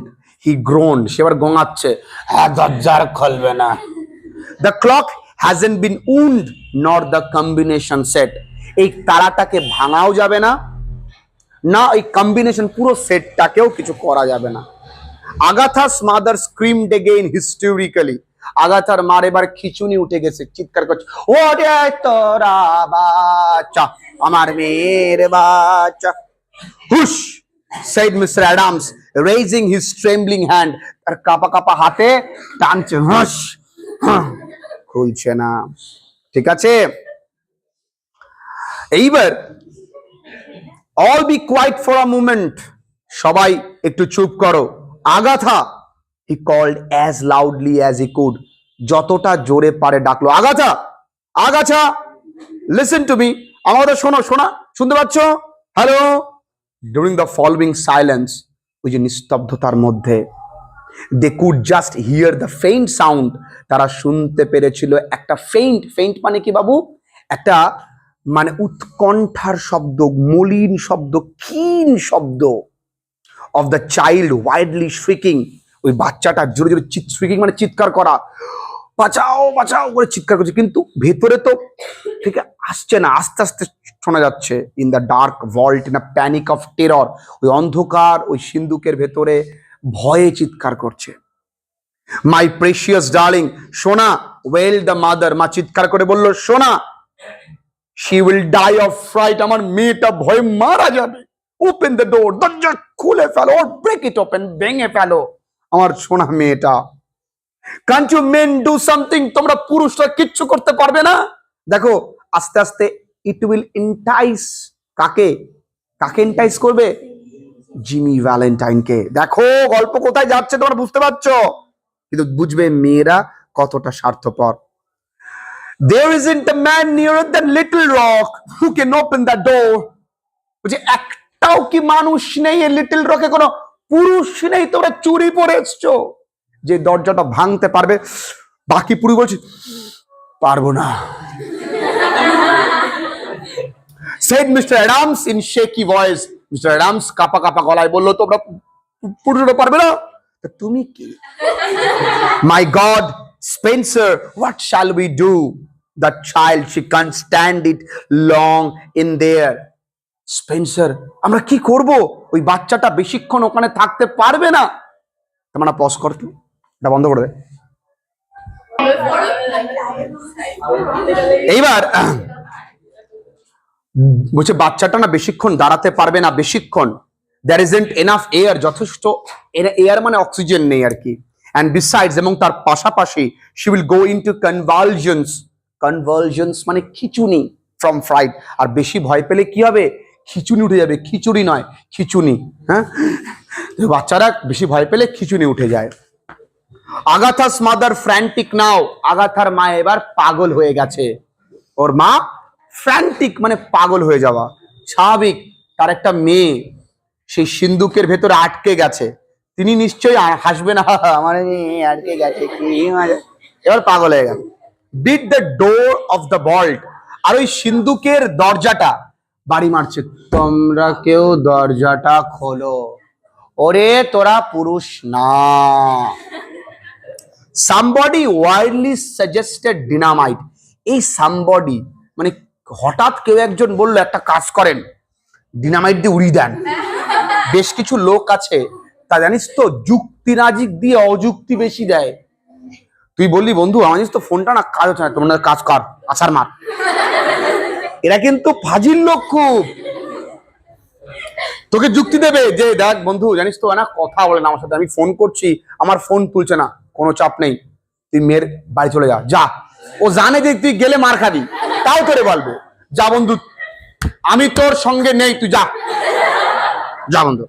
A: he groan, সে আবার গোঙাচ্ছে, হ্যাঁ দরজার খুলবে না। The clock hasn't been wound nor the combination set, এই তারাটাকে ভাঙাও যাবে না, না এই কম্বিনেশন পুরো সেটটাকেও কিছু করা যাবে না। আগাথাস মাদার স্ক্রিমড এগেইন হিস্টোরিক্যালি, আগাথার মার এবার খিচুনি উঠে গেছে, চিৎকার করছে, ও রে তোরা বাচ্চা, আমার মেয়ের বাচ্চা। হুশ, said Mr. Adams, raising his trembling hand, তার কাপা কাপা হাতে টানছে, হুশ, খুলছে না, ঠিক আছে। এইবার all be quiet for a moment, সবাই একটু চুপ করো। Agatha, he called as loudly as he could, যতটা জোরে পারে ডাকলো, Agatha, Agatha, listen to me, আমাদের শোনো, শোনা শুনতে পাচ্ছ? Hello. During the following silence, ওই যে নিস্তব্ধতার মধ্যে, they could just hear the faint sound, তারা শুনতে পেরেছিল একটা ফেইন্ট, ফেইন্ট মানে কি বাবু? একটা মানে উৎকণ্ঠার শব্দ, মলিন শব্দ, ক্ষীণ শব্দ অফ দ্য চাইল্ড ওয়াইডলি শ্রিকিং। ওই বাচ্চাটা জোরে জোরে শ্রিকিং মানে চিৎকার করা, বাঁচাও বাঁচাও করে চিৎকার করছে, কিন্তু ভেতরে তো থেকে আসছে না, আস্তে আস্তে শোনা যাচ্ছে। In the dark vault, in a panic of terror, ওই অন্ধকার ওই সিন্ধুকের ভেতরে ভয়ে চিৎকার করছে। মাই প্রেশিয়াস ডার্লিং, সোনা, ওয়েল দ্য মাদার, মা চিৎকার করে বলল, সোনা, she will die of fright, আমার মেয়েটা ভয়ে মারা যাবে। ওপেন দ্য ডোর, দরজা খুলে ফেলো, ওর ব্রেক ইট ওপেন, ভেঙে ফেলো আমার সোনা মেয়েটা। Can't you men do something, তোমরা পুরুষরা কিচ্ছু করতে পারবে না? দেখো আস্তে আস্তে ইট উইল এন্টাইস, কাকে কাকে এন্টাইস করবে? জিমি ভ্যালেন্টাইনকে। দেখো গল্প কোথায় যাচ্ছে তোমরা বুঝতে পারছো, কিন্তু বুঝবে মেয়েরা কতটা স্বার্থপর। There isn't a man nearer than Little Rock who can open that door. বুঝে একটাও কি মানুষ নেই এই লিটল রকে, কোনো পুরুষ নেই, তোমরা চুরি পরে এসছো যে দরজাটা ভাঙতে পারবে? বাকি পুরুষ বলছে পারবো না। said Mr. Adams in shaky voice. Mr. Adams কাপা কাপা গলায় বললো, তোমরা পুরুষরা পারবে না? তুমি কি? My God, Spencer, what shall we do? The child, she can't stand it long in there. Spencer, আমরা কি করব? ওই বাচ্চাটা বেশিক্ষণ ওখানে থাকতে পারবে না। তোমরা পজ কর, তো এটা বন্ধ করে দে। এইবার বলছে বাচ্চাটা না বেশিক্ষণ দাঁড়াতে পারবে না, বেশিক্ষণ। There isn't enough air, যথেষ্ট এয়ার মানে অক্সিজেন নেই আর কি। And besides, এবং তার পাশাপাশি she will go into convulsions. Convulsions মানে খিচুনি from fright। আর বেশি ভয় পেলে কি হবে? খিচুনি উঠে যাবে, খিচুড়ি নয় খিচুনি। হ্যাঁ, বাচ্চারা বেশি ভয় পেলে খিচুনি উঠে যায়। আগাথাস মাদার ফ্র্যান্টিক নাও, আগাথার মা এবার পাগল হয়ে গেছে। ওর মা ফ্র্যান্টিক মানে পাগল হয়ে যাওয়া, স্বাভাবিক। তার একটা মেয়ে সেই সিন্ধুকের ভেতরে আটকে গেছে, তিনি নিশ্চয়ই হাসবেন, আমার মেয়ে আটকে গেছে, কি এবার পাগল হয়ে গেল। Beat the door of the vault, আর ওই সিন্ধুকের দরজাটা বাড়ি মারছে, তোমরা কেউ দরজাটা খোলো, ওরে তোরা পুরুষ না। সামবডি ওয়াইল্ডলি সাজেস্টেড ডিনামাইট, এই সামবডি মানে হঠাৎ কেউ একজন বললো একটা কাজ করেন, ডিনামাইট দিয়ে উড়িয়ে দেন। বেশ কিছু লোক আছে তা জানিস তো, যুক্তি রাজিক দিয়ে অযুক্তি বেশি দেয়। তুই বললি বন্ধু আমার জানিস তো ফোনটা না কাজ হচ্ছে না, তোমার কাজ কর, আছার মার। এরা কিন্তু ফাজিল লোক খুব। তোকে যুক্তি দেবে যে দেখ বন্ধু জানিস তো না কথা বলে না আমার সাথে, আমি ফোন করছি আমার ফোন তুলছে না, কোনো চাপ নেই, তুই মেয়ের বাড়ি চলে যা। যা, ও জানে যে তুই গেলে মার খাবি, তাও তোরে বলবে যা বন্ধু আমি তোর সঙ্গে নেই, তুই যা, যা বন্ধু।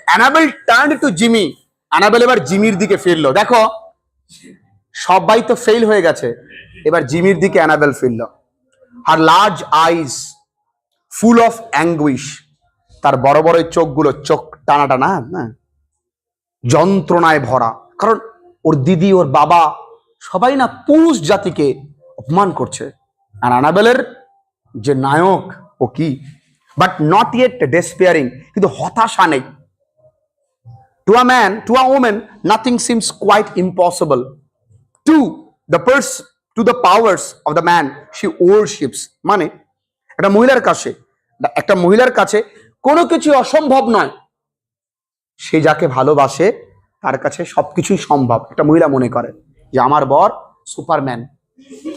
A: Annabel turned to Jimmy, Annabel এবার জিমির দিকে ফিরলো। দেখো সবাই তো ফেল হয়ে গেছে, এবার জিমির দিকে অ্যানাবেল ফিরলো। Her large eyes full of anguish, তার বড় বড় চোখগুলো, চোখ টানা টানা না, যন্ত্রণায় ভরা। কারণ ওর দিদি ওর বাবা সবাই না পুরুষ জাতিকে অপমান করছে, আর অ্যানাবেলের যে নায়ক ও কি, বাট নট ইয়েট ডেসপেয়ারিং, কিন্তু হতাশা নেই। To a man, to a woman, nothing seems quite impossible. To the powers of the man she worships, মানে একটা মহিলার কাছে কোনো কিছু অসম্ভব নয়। সে যাকে ভালোবাসে তার কাছে সবকিছুই সম্ভব। একটা মহিলা মনে করে যে আমার বর সুপারম্যান,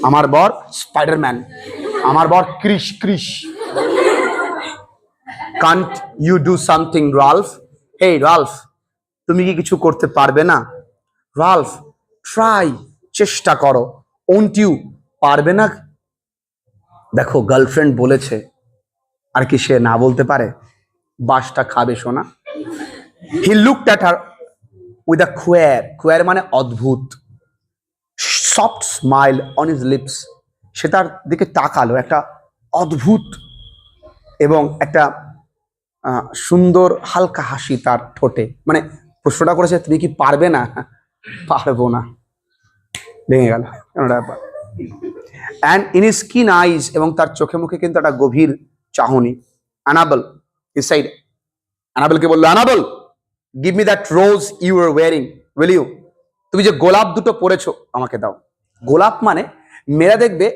A: আমার বর স্পাইডারম্যান, আমার বর Chris. Can't you do something Ralph? Hey Ralph, তুমি কি কিছু করতে পারবে না? রালফ, ট্রাই, চেষ্টা করো। ওন্ট ইউ, পারবে না? দেখো গার্লফ্রেন্ড বলেছে, আর কি সে না বলতে পারে? বাসটা খাবে সোনা। He looked at her with a queer মানে অদ্ভুত, soft smile on his lips, সে তার দিকে তাকালো একটা অদ্ভুত এবং একটা সুন্দর হালকা হাসি তার ঠোঁটে। মানে প্রশ্নটা করেছে তুমি কি পারবে না? পারবো না, ভেঙে গেল ব্যাপার। অ্যান্ড ইন হিজ কিন আইজ, এবং তার চোখে মুখে কিন্তু একটা গভীর চাহনি। অ্যানাবেল হিজ সাইড, অ্যানাবেলকে বললো, Annabel give me that rose you are wearing, will you? তুমি যে গোলাপ দুটো পরেছো আমাকে দাও। গোলাপ মানে মেয়েরা দেখবে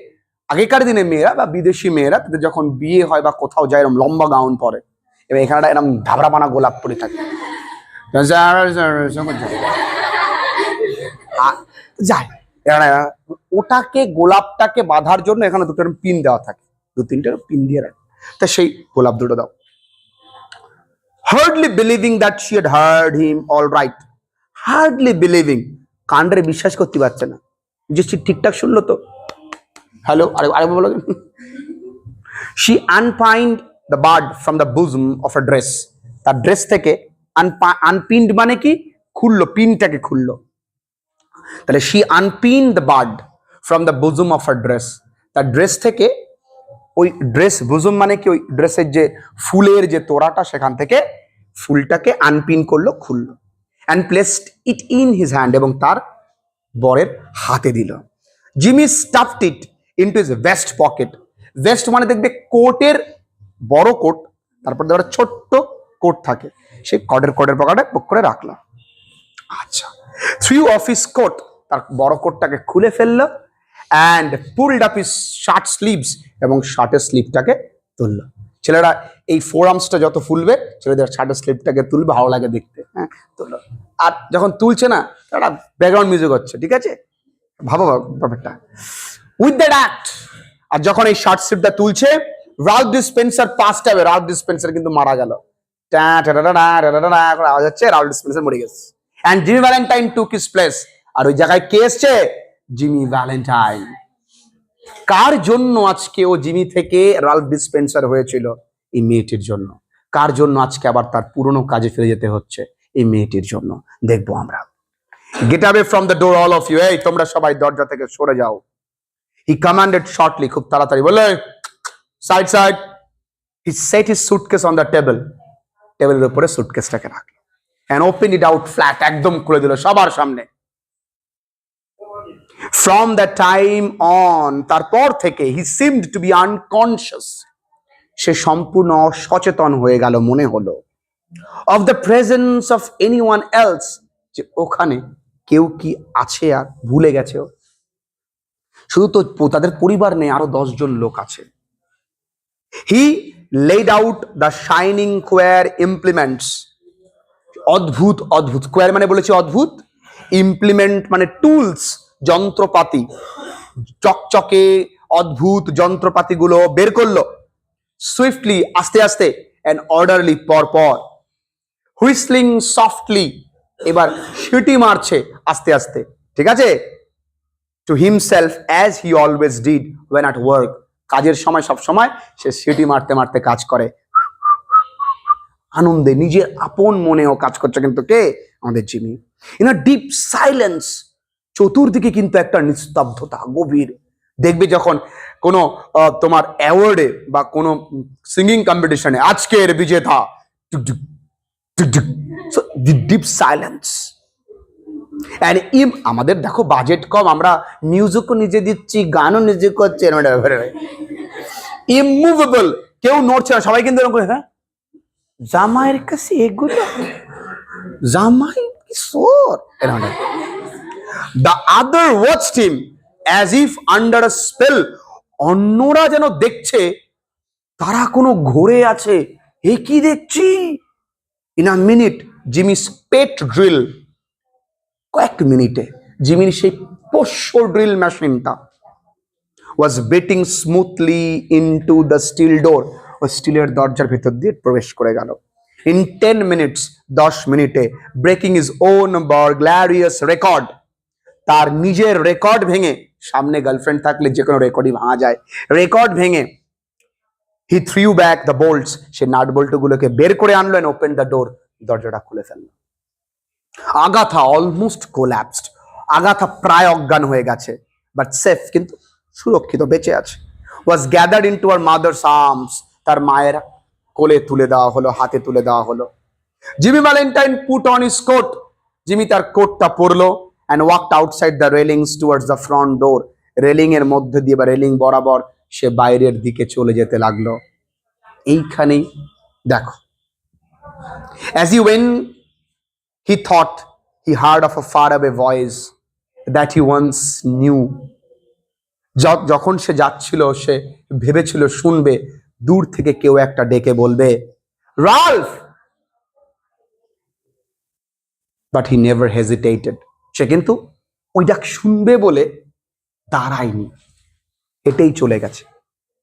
A: আগেকার দিনে মেয়েরা বা বিদেশি মেয়েরা তাদের যখন বিয়ে হয় বা কোথাও যায় এরকম লম্বা গাউন পরে, এবং এখানে এরকম ধাবড়া বানা গোলাপ পরে থাকে, যায় ওটাকে গোলাপটাকে বাঁধার জন্য এখানে দুটো পিন দেওয়া থাকে, দু তিনটে পিন দিয়ে রাখে। তা সেই গোলাপ দুটো দাও। Hardly believing that she had hard him all right, hardly believing, কাণ্ডে বিশ্বাস করতে পারছে না যে সে ঠিকঠাক শুনলো তো। হ্যালো, আরেকবার বলো। She unpinned the bird from the bosom of a dress, তার ড্রেস থেকে আনপিন্ড মানে কি, খুললো, পিনটাকে খুললো। তাহলে she unpin the bird from the bosom of a dress, তার ড্রেস থেকে, ওই ড্রেস বুজম মানে কি, ওই ড্রেসের যে ফুলের যে তোড়াটা সেখান থেকে ফুলটাকে আনপিন করলো, খুললো। And placed it in his hand, এবং তার বরের হাতে দিল। Jimmy stuffed it into his vest pocket, vest মানে দেখবে কোটের বড় কোট, তারপর ধরো ছোট্ট কোট থাকে, সেই কোটের পকেটে বুক করে রাখলো। আচ্ছা, থ্রিউ অফ হিজ কোট, তার বড় কোটটাকে খুলে ফেললো। And pulled up his shirt sleeves, এবং শার্টের স্লিভটাকে তুললো। ছেলেরা এই ফোর আর্মসটা যত ফুলবে, ছেলেদের শার্টের স্লিভটাকে তুলবে, ভালো লাগে দেখতে, হ্যাঁ তুললো। আর যখন তুলছে না, তারা ব্যাকগ্রাউন্ড মিউজিক হচ্ছে, ঠিক আছে, ভাবো ব্যাপারটা। উইথ দ্যাট অ্যাক্ট, আর যখন এই শার্ট স্লিভটা তুলছে, Ralph D Spencer passed away, Ralph D Spencer কিন্তু মারা গেল, আওয়াজ হচ্ছে, রাল্ফ ডিসপেন্সার মরে গেছে। And Jimmy Valentine took his place, আর ওই জায়গায় কে এসছে? Jimmy Valentine. কার জন্য আজকে ও জিমি থেকে রাল্ফ ডিসপেন্সার হয়েছিল? এই মেয়েটির জন্য। কার জন্য আজকে আবার তার পুরনো কাজে ফিরে যেতে হচ্ছে? এই মেয়েটির জন্য। দেখবো আমরা। Get away from the door all of you, এই তোমরা সবাই দরজা থেকে সরে যাও। হি কমান্ডেড শর্টলি, খুব তাড়াতাড়ি বললে, side side. He said his suitcase on the table, টেবিলের উপরে সুটকেসটাকে রাখলো। and opened it out flat, একদম খুলে দিল সবার সামনে। From that time on, তারপর থেকে he seemed to be unconscious, সে সম্পূর্ণ সচেতন হয়ে গেল, মনে হলো, of the presence of anyone else, যে ওখানে কেউ কি আছে, আর ভুলে গেছে। শুধু তো তাদের পরিবার নেই, আরো 10 জন লোক আছে। He laid out the shining square implements, অদ্ভুত অদ্ভুত, স্কোয়ার মানে বলেছি অদ্ভুত, ইমপ্লিমেন্ট মানে টুলস, যন্ত্রপাতি, চকচকে অদ্ভুত যন্ত্রপাতিগুলো বের করলো। সুইফটলি, আস্তে আস্তে, অ্যান্ড অর্ডারলি, পরপর। হুইসলিং সফটলি, এবার সিটি মারছে আস্তে আস্তে, ঠিক আছে। To himself as he always did when at work, কাজের সময় সব সময় সে সিটি মারতে মারতে কাজ করে, আনন্দে, নিজের আপন মনেও কাজ করছে। কিন্তু কে? আমাদের Jimmy. In a deep silence, চতুর্দিকে কিন্তু একটা নিস্তব্ধতা, গভীর। দেখবে যখন কোনো তোমার অ্যাওয়ার্ডে বা কোনো সিঙ্গিং কম্পিটিশনে আজকের বিজেতা, ডিপ সাইলেন্স। অ্যান্ড আমাদের দেখো বাজেট কম, আমরা মিউজিকও নিজে দিচ্ছি, গানও নিজে করছি, ইমুভেবল, কেউ নড়ছে না, সবাই কিন্তু এরকম, হ্যাঁ জামাইয়ের কাছে এগুলো, জামাই কিশোর। The other watched him as if under a spell, অন্যরা যেন দেখছে তারা কোনো ঘোরে আছে, এ কি দেখছি। In a minute Jimmy's pet drill, কয়েক মিনিটে জিমির সেই পোষ্য ড্রিল মেশিনটা was beating smoothly into the steel door, ও স্টিলের দরজার ভেতর দিয়ে প্রবেশ করে গেল। In 10 minutes, 10 মিনিটে, breaking his own burglarious record, তার নিজের রেকর্ড ভেঙে, সামনে গার্লফ্রেন্ড থাকলে যে কোনো রেকর্ডই ভাঙা যায়, রেকর্ড ভেঙে, he threw back the bolts, সে নাট বল্টুগুলোকে বের করে আনলো, and opened the door, দরজাটা খুলে ফেললো। আগাথা অলমোস্ট কোল্যাপসড, আগাথা প্রায় অজ্ঞান হয়ে গেছে, বাট সেফ, কিন্তু সুরক্ষিত, বেঁচে আছে। was gathered into her mother's arms, তার মায়ের কোলে তুলে দেওয়া হলো, হাতে তুলে দেওয়া হলো। Jimmy Valentine put on his coat, Jimmy তার কোটটা পরলো, and walked outside the railings towards the front door, railing এর মধ্যে দিয়ে বা রেলিং বরাবর সে বাইরের দিকে চলে যেতে লাগলো। এইখানেই দেখো, as he went he thought he heard of a far away voice that he once knew. যখন সে যাচ্ছিল সে ভেবেছিল শুনবে দূর থেকে কেউ একটা ডেকে বলবে Ralph, but he never hesitated. সে কিন্তু ওই ডাক শুনবে বলে দাঁড়ায়নি, এটাই চলে গেছে।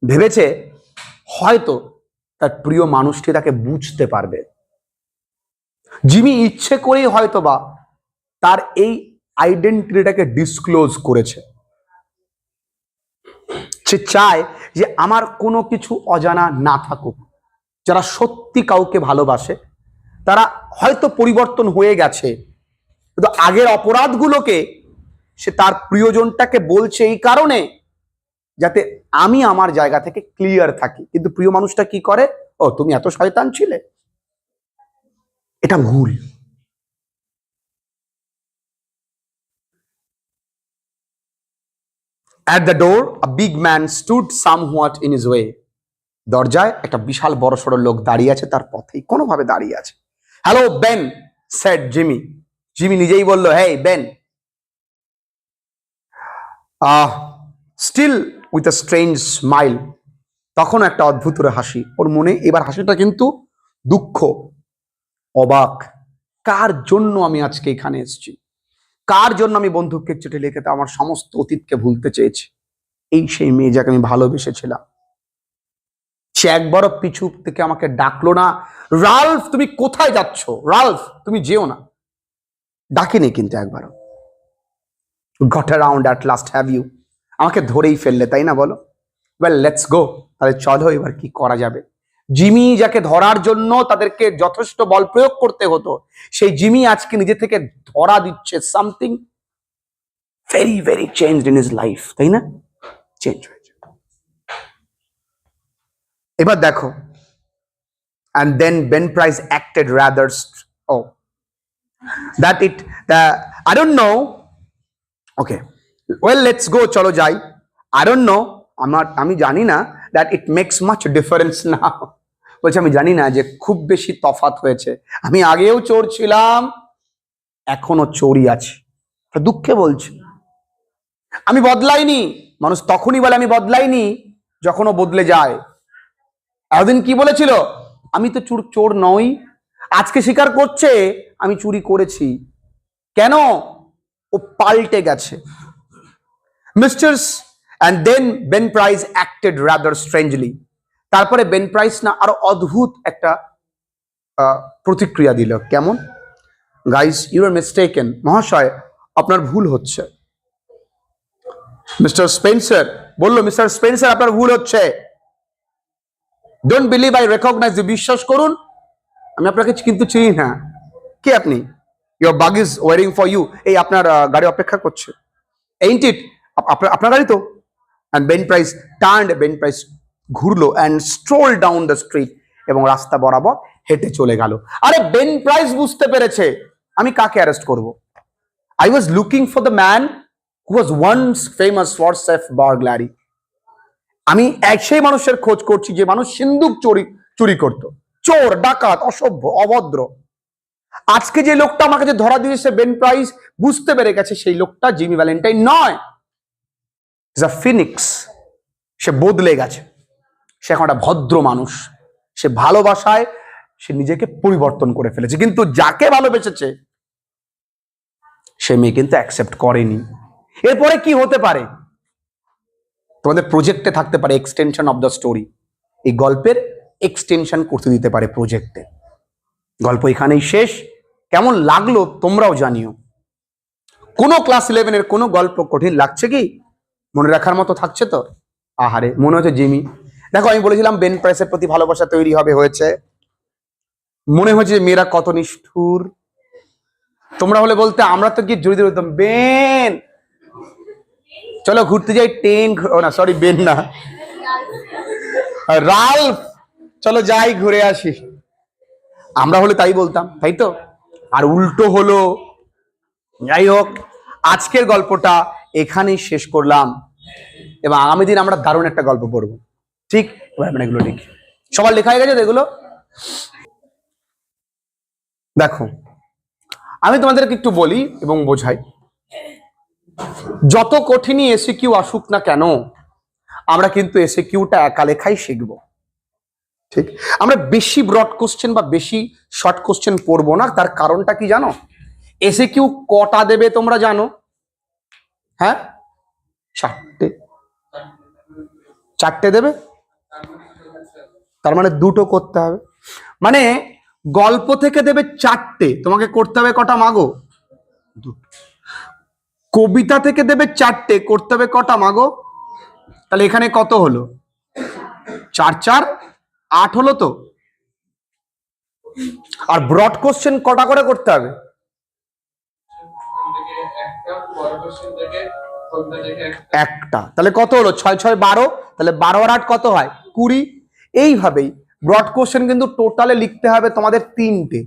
A: ভেবেছে হয়তো তার প্রিয় মানুষটি তাকে বুঝতে পারবে। জিমি ইচ্ছে করেই হয়তো বা তার এই আইডেন্টিটিটাকে ডিসক্লোজ করেছে। সে চায় যে আমার কোনো কিছু অজানা না থাকুক। যারা সত্যি কাউকে ভালোবাসে তারা হয়তো পরিবর্তন হয়ে গেছে, কিন্তু আগের অপরাধগুলোকে সে তার প্রিয়জনটাকে বলছে এই কারণে যাতে আমি আমার জায়গা থেকে ক্লিয়ার থাকি। কিন্তু প্রিয় মানুষটা কি করে, ও তুমি এত শয়তান ছিলে, এটা ভুল। At the door, a big man stood somewhat in his way. দরজায় একটা বিশাল বড়সড় লোক দাঁড়িয়ে আছে, তার পথেই কোনোভাবে দাঁড়িয়ে আছে। Hello Ben, said Jimmy. Jimmy নিজেই বলল, hey Ben. Still with a strange smile, তখন একটা অদ্ভুত হাসি ওর মনে। এবার হাসিটা কিন্তু দুঃখ, অবাক। কার জন্য আমি আজকে এখানে এসেছি, কার জন্য আমি বন্ধুকে চিঠি লিখে আমার সমস্ত অতীতকে ভুলতে চেয়েছি। এই সেই মেয়ে যাকে আমি ভালোবেসেছিলাম। সে একবারও পিছু থেকে আমাকে ডাকলো না, রাল্ফ তুমি কোথায় যাচ্ছ, রাল্ফ তুমি যেও না, ডাকিনি কিন্তু একবারও। Got around at last have you, আমাকে ধরেই ফেললে তাই না, বলো। ওয়েল লেটস গো, তাহলে চলো এবার কি করা যাবে। জিমি যাকে ধরার জন্য তাদেরকে যথেষ্ট বল প্রয়োগ করতে হতো, সেই জিমি আজকে নিজে থেকে ধরা দিচ্ছে। Something very very changed in his life, তাই না, চেঞ্জ হয়েছে। এবার দেখো, and then Ben Price acted rather that it I don't know, okay well let's go, চলো যাই। I don't know, আমি জানি না that it makes much difference now, বলছে আমি জানি না যে খুব বেশি তফাৎ হয়েছে, আমি আগেও চোর ছিলাম এখনো চোরই আছি। দুঃখে বলছি আমি বদলাইনি। মানুষ তখনই বলে আমি বদলাইনি যখন ও বদলে যায়। এতদিন কি বলেছিল, আমি তো চোর নই। আজকে স্বীকার করছে আমি চুরি করেছি। কেন, ও পাল্টে গেছে। Misters and then Ben Price acted rather strangely, তারপরে বেন প্রাইস না আরো অদ্ভুত একটা প্রতিক্রিয়া দিল। কেমন, গাইস ইউ আর মিস্টেকেন, মহাশয় আপনার ভুল হচ্ছে। মিস্টার স্পেন্সার বলল, মিস্টার স্পেন্সার আপনার ভুল হচ্ছে। Don't believe I recognise you, বিশ্বাস করুন আমি আপনাকে কিন্তু চিনি না। কে আপনি? Your bug is waiting for you, এই আপনার গাড়ি অপেক্ষা করছে। এইন্ট ইট, আপনার গাড়ি তো। and Ben Price turned, Ben Price ঘুরলো and strolled down the street, এবং রাস্তা বরাবর হেঁটে চলে গেল। আরে বেন প্রাইস বুঝতে পেরেছে আমি কাকে অ্যারেস্ট করব। I was looking for the man who was once famous for safe burglary, আমি সেই মানুষের খোঁজ করছি যে মানুষ সিন্দুক চুরি করত, চোর ডাকাত অসভ্য অভদ্র। আজকে যে লোকটা আমাকে যে ধরা দিয়েছে বেন প্রাইস বুঝতে পেরে গেছে সেই লোকটা জিমি ভ্যালেন্টাইন নয়, ফিনিক্স। সে বদলে গেছে, সে এখন একটা ভদ্র মানুষ, সে ভালোবাসায় সে নিজেকে পরিবর্তন করে ফেলেছে। কিন্তু যাকে ভালোবেসেছে সে মেয়ে কিন্তু অ্যাকসেপ্ট করেনি। এরপরে কি হতে পারে, তোমাদের প্রজেক্টে থাকতে পারে এক্সটেনশন অফ দ্য স্টোরি, এই গল্পের এক্সটেনশন করতে দিতে পারে প্রজেক্টে। গল্প এখানেই শেষ। কেমন লাগলো তোমরাও জানিও। কোনো ক্লাস 11-এর কোনো গল্প কঠিন লাগছে কি, মনে রাখার মতো থাকছে তো? আহারে মনে হচ্ছে জিমি। দেখো আমি বলেছিলাম বেন প্রাইসের প্রতি ভালোবাসা তৈরি হয়েছে। মনে হচ্ছে মেয়েরা কত নিষ্ঠুর। তোমরা হলে বলতে আমরা তো গিয়ে জড়িয়ে বলতাম বেন চলো ঘুরতে যাই, না সরি বেন না, রাল্ফ চলো যাই ঘুরে আসি, আমরা হলে তাই বলতাম, তাই তো? আর উল্টো হলো। যাই হোক, আজকের গল্পটা এখানেই শেষ করলাম। এবং আগামী দিন আমরা দারুণ একটা গল্প পড়বো। ঠিক, এবার আমরা এগুলো লিখি। সবার লেখা হয়ে গেছে এগুলো? দেখো, আমি তোমাদেরকে একটু বলি এবং বোঝাই। যত কঠিনই এসিকিউ আসুক না কেন, আমরা কিন্তু এসিকিউটা একা লেখাই শিখবো। ঠিক, আমরা বেশি ব্রড কোশ্চেন বা বেশি শর্ট কোশ্চেন পড়বো না। তার কারণটা কি জানো? এসিকিউ কটা দেবে তোমরা জানো? হ্যাঁ, চারটে দেবে। তার মানে দুটো করতে হবে। মানে গল্প থেকে দেবে চারটে, তোমাকে করতে হবে কটা মাগো? দুটো। কবিতা থেকে দেবে চারটে, করতে হবে কটা মাগো? তাহলে এখানে কত হলো? 4 4 8 হলো তো। আর ব্রড কোশ্চেন কটা করে করতে হবে? একটা। তাহলে কত হলো? 6 6 12। তাহলে 12 আর 8 কত হয়? 20। এইভাবেই ব্রড কোশ্চেন কিন্তু টোটালে লিখতে হবে তোমাদের 3টে।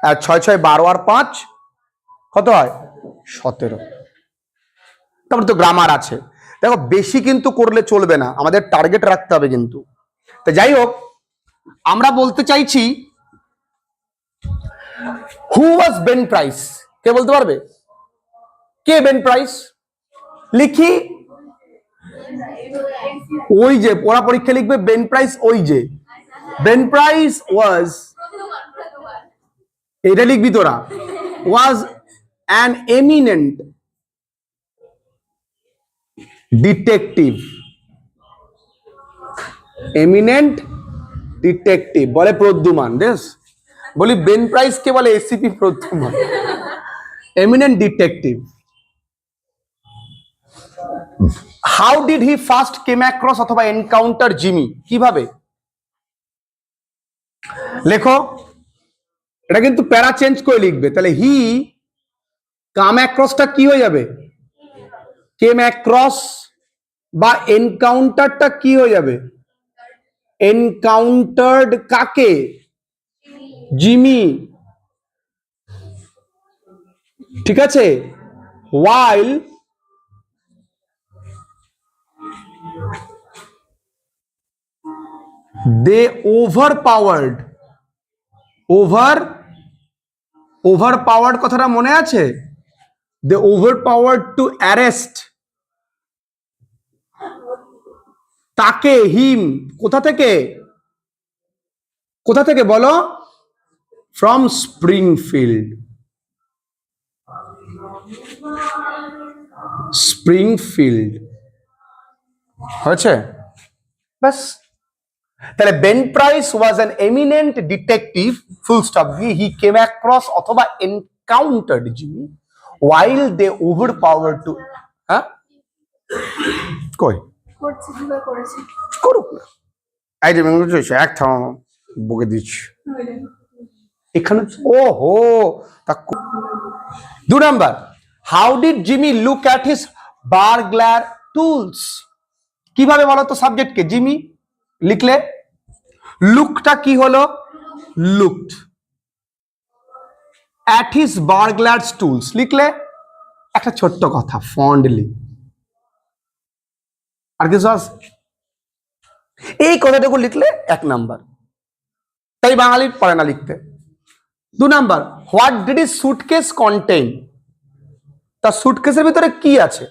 A: আর 6 6 12 আর 5 কত হয়? 17। তারপরে তো গ্রামার আছে। দেখো, বেশি কিন্তু করলে চলবে না, আমাদের টার্গেট রাখতে হবে কিন্তু। তো যাই হোক, আমরা বলতে চাইছি হু ওয়াজ বেন প্রাইস? কে বলতে পারবে? কে বেন প্রাইস? লিখি, ওই যে ওরা পরীক্ষা লিখবে বেন প্রাইস, ওই যে বেন প্রাইস ওয়াজ, এটা লিখবি তোরা, was an eminent detective. Eminent detective বলে প্রদ্যুমান। দেশ বলি বেন প্রাইস কে বলে? ACP Pradyuman. Eminent detective. How did he first came across অথবা এনকাউন্টার জিমি? কিভাবে লেখো? এটা কিন্তু প্যারা চেঞ্জ করে লিখবে। তাহলে হি কাম অ্যাক্রসটা কি হয়ে যাবে? Came across. বা এনকাউন্টারটা কি হয়ে যাবে? এনকাউন্টার্ড কাকে? জিমি। ঠিক আছে। while they overpowered কথাটা মনে আছে? they overpowered to arrest তাকে, হিম। কোথা থেকে বলো? from Springfield. হয়েছে? ব্যাস। তাহলে Ben Price was an eminent detective, full stop দিয়ে হি কেম অ্যাক্রস অথবা encountered Jimmy while they overpowered to, হ্যাঁ কই করুক না। এই যে এক থাম, বকে দিচ্ছি এখানে। ও হো, 2 number, how did Jimmy look at his burglar tools? কিভাবে বলো তো সাবজেক্টকে? জিমি লিখলে লুকটা কি হলো? Looked at his burglars tools লিখলে একটা ছোট্ট কথা, ফন্ডলি। আর কিছু আছে? এই কথাটুকু লিখলে 1 নাম্বার। তাই বাঙালি পারে না লিখতে। 2 number, what did his suitcase contain? তার সুটকেসের ভিতরে কি আছে?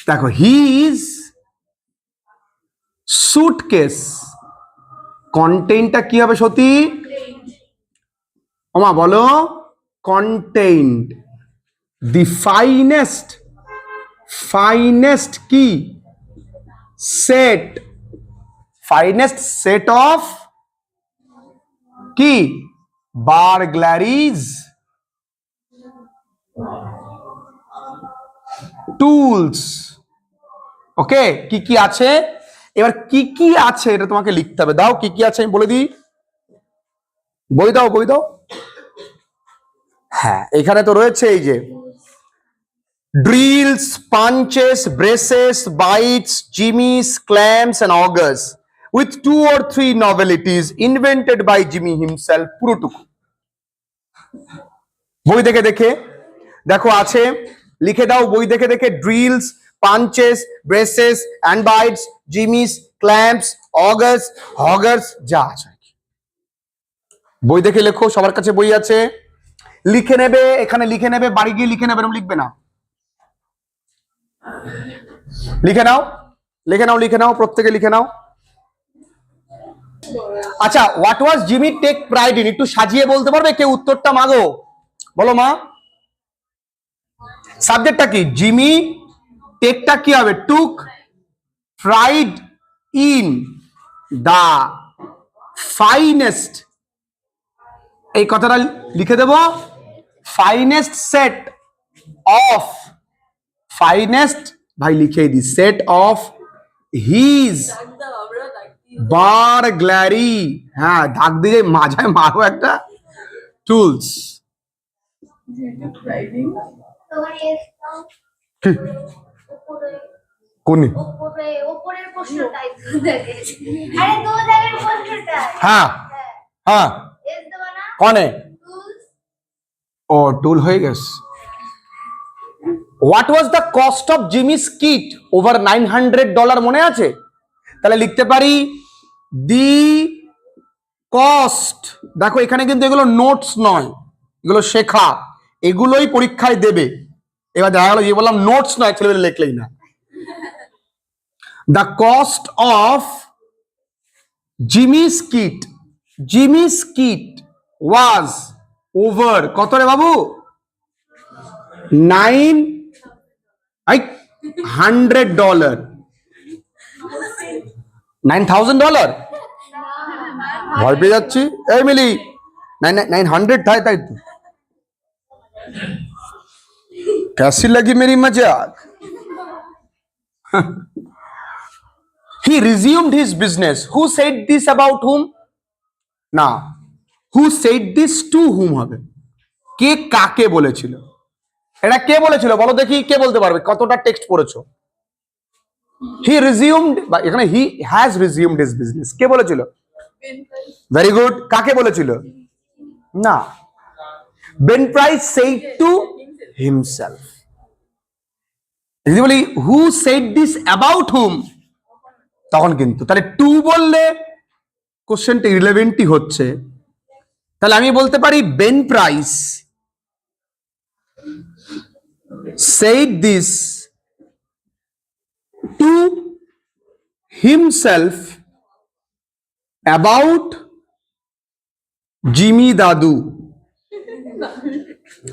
A: দেখো, হিজ সুটকেস কন্টেইনটা কি হবে সতী? ওমা বলো, কন্টেইনড দি ফাইনেস্ট কি? ফাইনেস্ট সেট অফ কি? বার্গলারিজ টুলস। ওকে, কি কি আছে? এবার কি কি আছে এটা তোমাকে লিখতে হবে। দাও, কি কি আছে আমি বলে দিই। বই দাও। হ্যাঁ, এখানে তো রয়েছে এই যে drills, punches, braces, bites, jimmies, clamps and augers with 2 or 3 novelties invented by Jimmy himself। পুরোটুকু বই দেখে দেখো আছে, লিখে দাও বই দেখে drills, punches, braces, and bits, jimmies, clamps, augers, hoggers, যা আছে। বই দেখে লেখো, সবার কাছে বই আছে, লিখে নেবে, এখানে লিখে নেবে, বাড়ি গিয়ে লিখে নেবে, এরকম লিখবে না, লিখে নাও, লিখে নাও, লিখে নাও, প্রত্যেকে লিখে নাও। আচ্ছা, what was Jimmy take pride in, একটু সাজিয়ে বলতে পারবে কেউ উত্তরটা? মাগো বলো মা, সাবজেক্টটা কি? জিমি টেকটা কি হবে? টুক প্রাইড ইন দা ফাইনেস্ট, এই কথাটা লিখে দেব, ফাইনেস্ট সেট অফ, ফাইনেস্ট ভাই লিখে দি, সেট অফ হিজ বারগ্লারি, হ্যাঁ দাগ দিয়ে মাঝায় মারো একটা, টুলস। কোন? হ্যাঁ হ্যাঁ, কনে? ও টুল হয়ে গেছে। What was the cost of Jimmy's kit over $900, মনে আছে? তাহলে লিখতে পারি দি কস্ট, দেখো এখানে কিন্তু এগুলো নোটস নয়, এগুলো শেখা, এগুলোই পরীক্ষায় দেবে। এবার দেখা গেল যে বললাম নোটস নয়, ছেলেমেয়ে লেখলেই না। The cost of Jimmy's kit, Jimmy's kit was over, কত রে বাবু? $900, $9,000, ভয় পেয়ে যাচ্ছি। এই মিলি 900 था, তাই তো कैसी लगी मेरी मजाक? He resumed his business. Who said this about whom? না, who said this to whom হবে, কে কাকে বলেছিল? এটা কে বলেছিল বলো দেখি, কে বলতে পারবে? কতটা টেক্সট পড়েছো? He resumed, বা এখানে he has resumed his business, কে বলেছিল? ভেরি গুড, কাকে বলেছিল? না, Ben price said to himself. যদি বলি who said this about whom, তখন কিন্তু তাহলে টু বললে কোশ্চেনটা ইররিলেভেন্টই হচ্ছে। তাহলে আমি বলতে পারি Ben price said this to himself about Jimmy দাদু।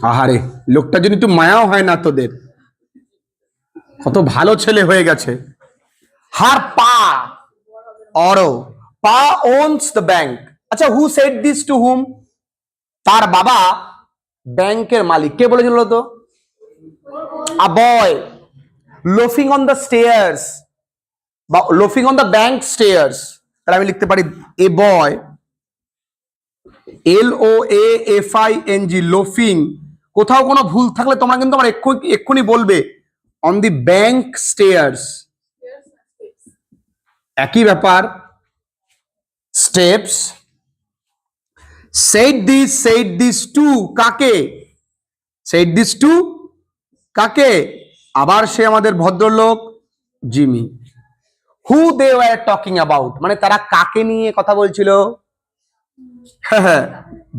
A: আহারে, লোকটা যদি একটু মায়াও হয় না তোদের, কত ভালো ছেলে হয়ে গেছে। হার পা অরো, পা owns the bank. আচ্ছা, হু সেড দিস টু হুম? তার বাবা ব্যাংকের মালিক, কে বলেছিল তো? আ বয় লোফিং অন দ্য স্টেয়ার্স, বা লোফিং অন দ্য ব্যাংক স্টেয়ার্স। তাহলে আমি লিখতে পারি এ বয়, LOAFING, লোফিং। কোথাও কোনো ভুল থাকলে তোমরা কিন্তু আমার এক্ষুনি বলবে, অন দি ব্যাংক স্টেয়ার্স, একই ব্যাপার, স্টেপস। said this to কাকে? said this to কাকে? আবার সে আমাদের ভদ্রলোক Jimmy. who they were talking about, মানে তারা কাকে নিয়ে কথা বলছিল?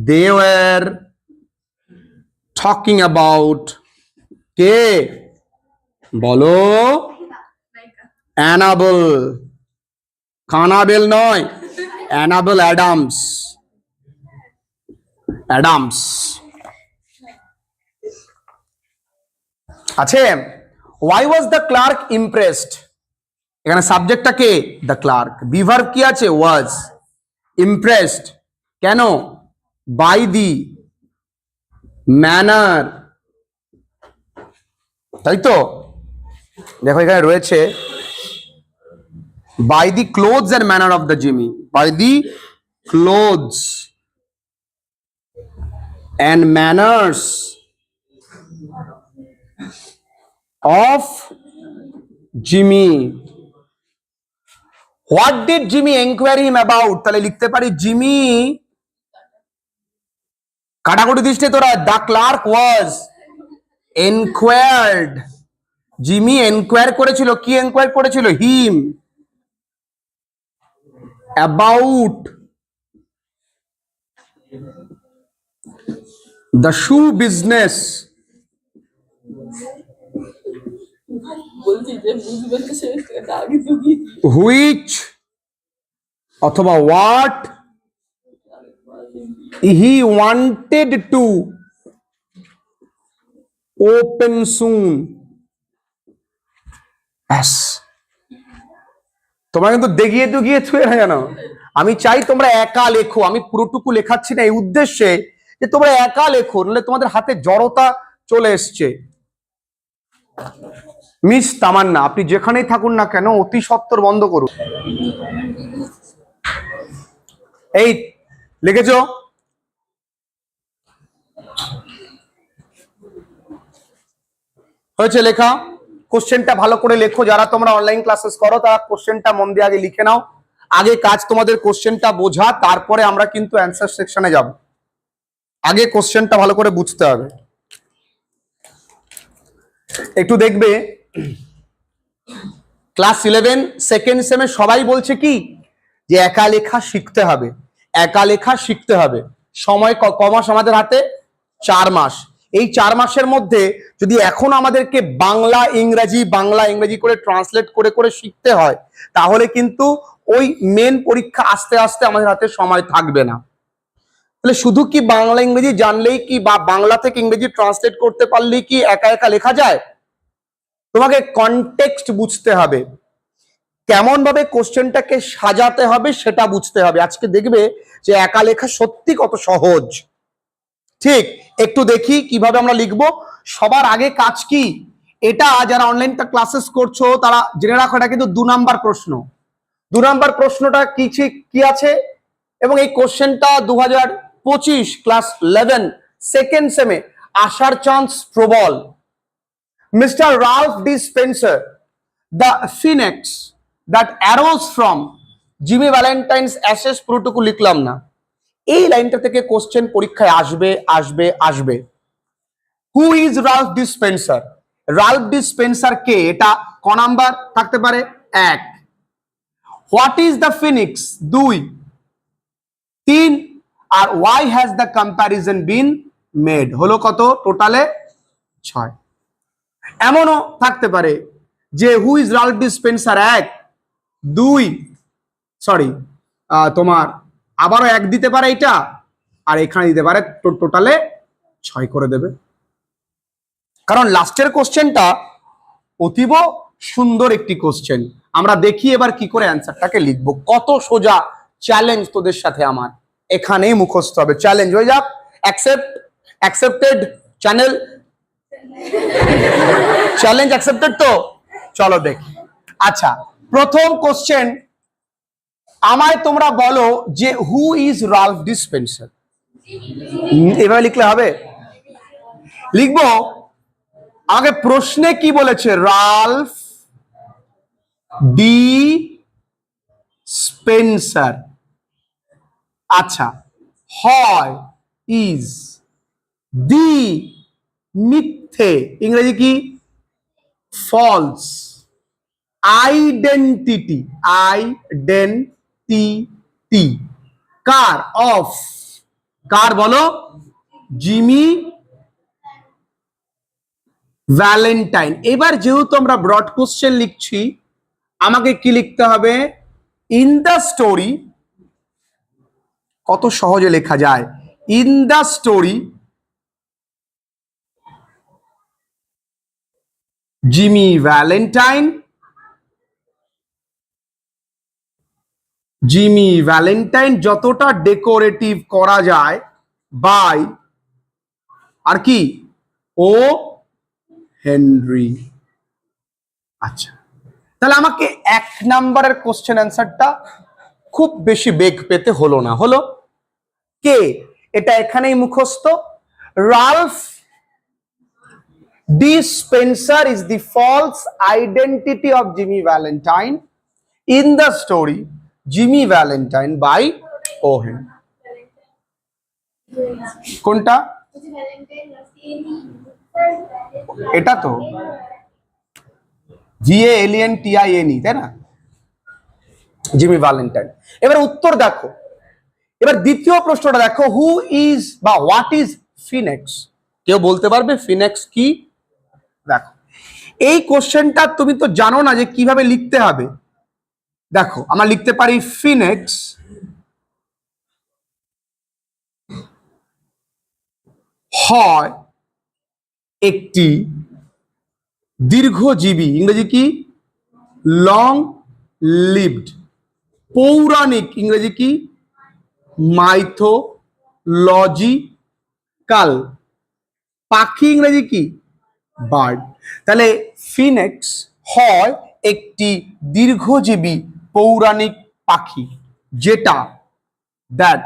A: they were talking about, কে বলো? অ্যানাবেল, কানাবেল নয়, অ্যানাবেল অ্যাডামস, অ্যাডামস আছে। why was the clerk impressed, এখানে সাবজেক্টটা কে? The clerk. বিভার্ব কি আছে? was। impressed কেন? by the manner, তাই তো? দেখো এখানে রয়েছে by the clothes and manner of the Jimmy, by the clothes and manners of Jimmy. What did Jimmy enquire him about? তাহলে লিখতে পারি জিমি, কাটাকুটি দৃষ্টি তোরা, the clerk was inquired Jimmy enquire করেছিল, কি এনকোয়ার করেছিল? Him about the shoe business which অথবা what he wanted to open soon. ব্যাস, তোমরা কিন্তু দেখিয়ে দুগিয়ে ছুঁয়ে না জানো। আমি চাই তোমরা একা লেখো, আমি পুরোটুকু লেখাচ্ছি না এই উদ্দেশ্যে যে তোমরা একা লেখো, নাহলে তোমাদের হাতে জড়তা চলে এসছে। মিস তামান্না, আপনি যেখানেই থাকুন না কেন অতি সত্বর বন্ধ করুন। এই লিখেছো? হয়েছে লেখা? কোশ্চেনটা ভালো করে লেখো। যারা তোমরা অনলাইন ক্লাসেস করো তারা কোশ্চেনটা মন দিয়ে আগে লিখে নাও। আগে কাজ তোমাদের কোশ্চেনটা বোঝা, তারপরে আমরা কিন্তু অ্যান্সার সেকশনে যাব। আগে কোশ্চেনটা ভালো করে বুঝতে হবে। একটু দেখবে ক্লাস 11 সেকেন্ড সেমে সবাই বলছে কি যে একা লেখা শিখতে হবে, একা লেখা শিখতে হবে। সময় কমাস আমাদের হাতে 4 মাস। এই 4 মাসের মধ্যে যদি এখন আমাদেরকে বাংলা ইংরেজি করে ট্রান্সলেট করে করে শিখতে হয়, তাহলে কিন্তু ওই মেন পরীক্ষা আস্তে আস্তে আমাদের হাতে সময় থাকবে না। তাহলে শুধু কি বাংলা ইংরেজি জানলেই কি, বা বাংলা থেকে ইংরেজি ট্রান্সলেট করতে পারলেই কি একা একা লেখা যায়? তোমাকে কনটেক্সট বুঝতে হবে, কেমন ভাবে কোশ্চেনটাকে সাজাতে হবে সেটা বুঝতে হবে। আজকে দেখবে যে একা লেখা সত্যি কত সহজ। ঠিক, একটু দেখি কিভাবে আমরা লিখবো। সবার আগে কাজ কি, এটা যারা অনলাইন ক্লাসেস করছো তারা জেনে রাখো, এটা কিন্তু 2 নাম্বার প্রশ্ন। 2 নাম্বার প্রশ্নটা কি আছে, এবং এই কোশ্চেনটা 2025 ক্লাস 11 সেকেন্ড সেমে আসার চান্স প্রবল। Mister Ralph D Spencer, the phoenix that arose from Jimmy Valentine's ashes, পুরোটুকু লিখলাম না। এই লাইনটা থেকে কোশ্চেন পরীক্ষায় আসবে আসবে আসবে। Who is Ralph D Spencer? Ralph D Spencer কে? এটা ক নাম্বার থাকতে পারে? 1। What is the phoenix? 2। 3। আর why has the comparison been made? হলো কত টোটালে? 6। এমনও থাকতে পারে যে who is Ralph D Spencer 1, 2, sorry তোমার আবারও 1 দিতে পারে এটা, আর এখানে দিতে পারে, টোটালে 6 করে দেবে। কারণ লাস্টের কোশ্চেনটা অতীব সুন্দর একটি কোশ্চেন। আমরা দেখি এবার কি করে অ্যান্সারটাকে লিখবো। কত সোজা, চ্যালেঞ্জ তোদের সাথে আমার, এখানেই মুখস্থ হবে। চ্যালেঞ্জ হয়ে যাক, অ্যাকসেপ্টেড চ্যানেল, চ্যালেঞ্জ অ্যাকসেপ্টেড তো? চলো দেখি। আচ্ছা, প্রথম কোশ্চেন, আমায় তোমরা বলো যে who is Ralph D Spencer? এভাবে লিখলে হবে? লিখবো। আমাকে প্রশ্নে কি বলেছে? Ralph D Spencer. আচ্ছা, হয়, ইজ, দি মিথ্যে, ইংরেজি কি? ফলস, আইডেন্টিটি, আইডেন্টিটি, কার? অফ, কার বলো? Jimmy Valentine. এবার যেহেতু আমরা ব্রড কোশ্চেন লিখছি, আমাকে কি লিখতে হবে? In the story. কত সহজে লেখা যায়, in the story Jimmy Valentine, Jimmy Valentine যতটা ডেকোরেটিভ করা যায় বাই, আর কি? ও হেনরি। আচ্ছা, তাহলে আমাকে 1 নাম্বারের কোশ্চেন অ্যান্সারটা খুব বেশি বেগ পেতে হলো না। হলো কে? এটা এখানেই মুখস্থ। Ralph D Spencer is the false identity of Jimmy Valentine in the story Jimmy Valentine by Owen. কোনটা? এটা তো VALENTINE, তাই না? Jimmy Valentine. এবার উত্তর দেখো, এবার দ্বিতীয় প্রশ্নটা দেখো, হু ইজ বা হোয়াট ইজ ফিনেক্স? কেউ বলতে পারবে ফিনেক্স কি? দেখো, এই কোশ্চেনটা তুমি তো জানো না যে কিভাবে লিখতে হবে। দেখো, আমরা লিখতে পারি ফিনেক্স হয় একটি দীর্ঘজীবী, ইংরেজি কি? Long lived. পৌরাণিক, ইংরেজি কি? মাইথোলজিক্যাল। পাখি, ইংরেজি কি? বার্ড। তাহলে ফিনেক্স হয় একটি দীর্ঘজীবী পৌরাণিক পাখি, যেটা দ্যাট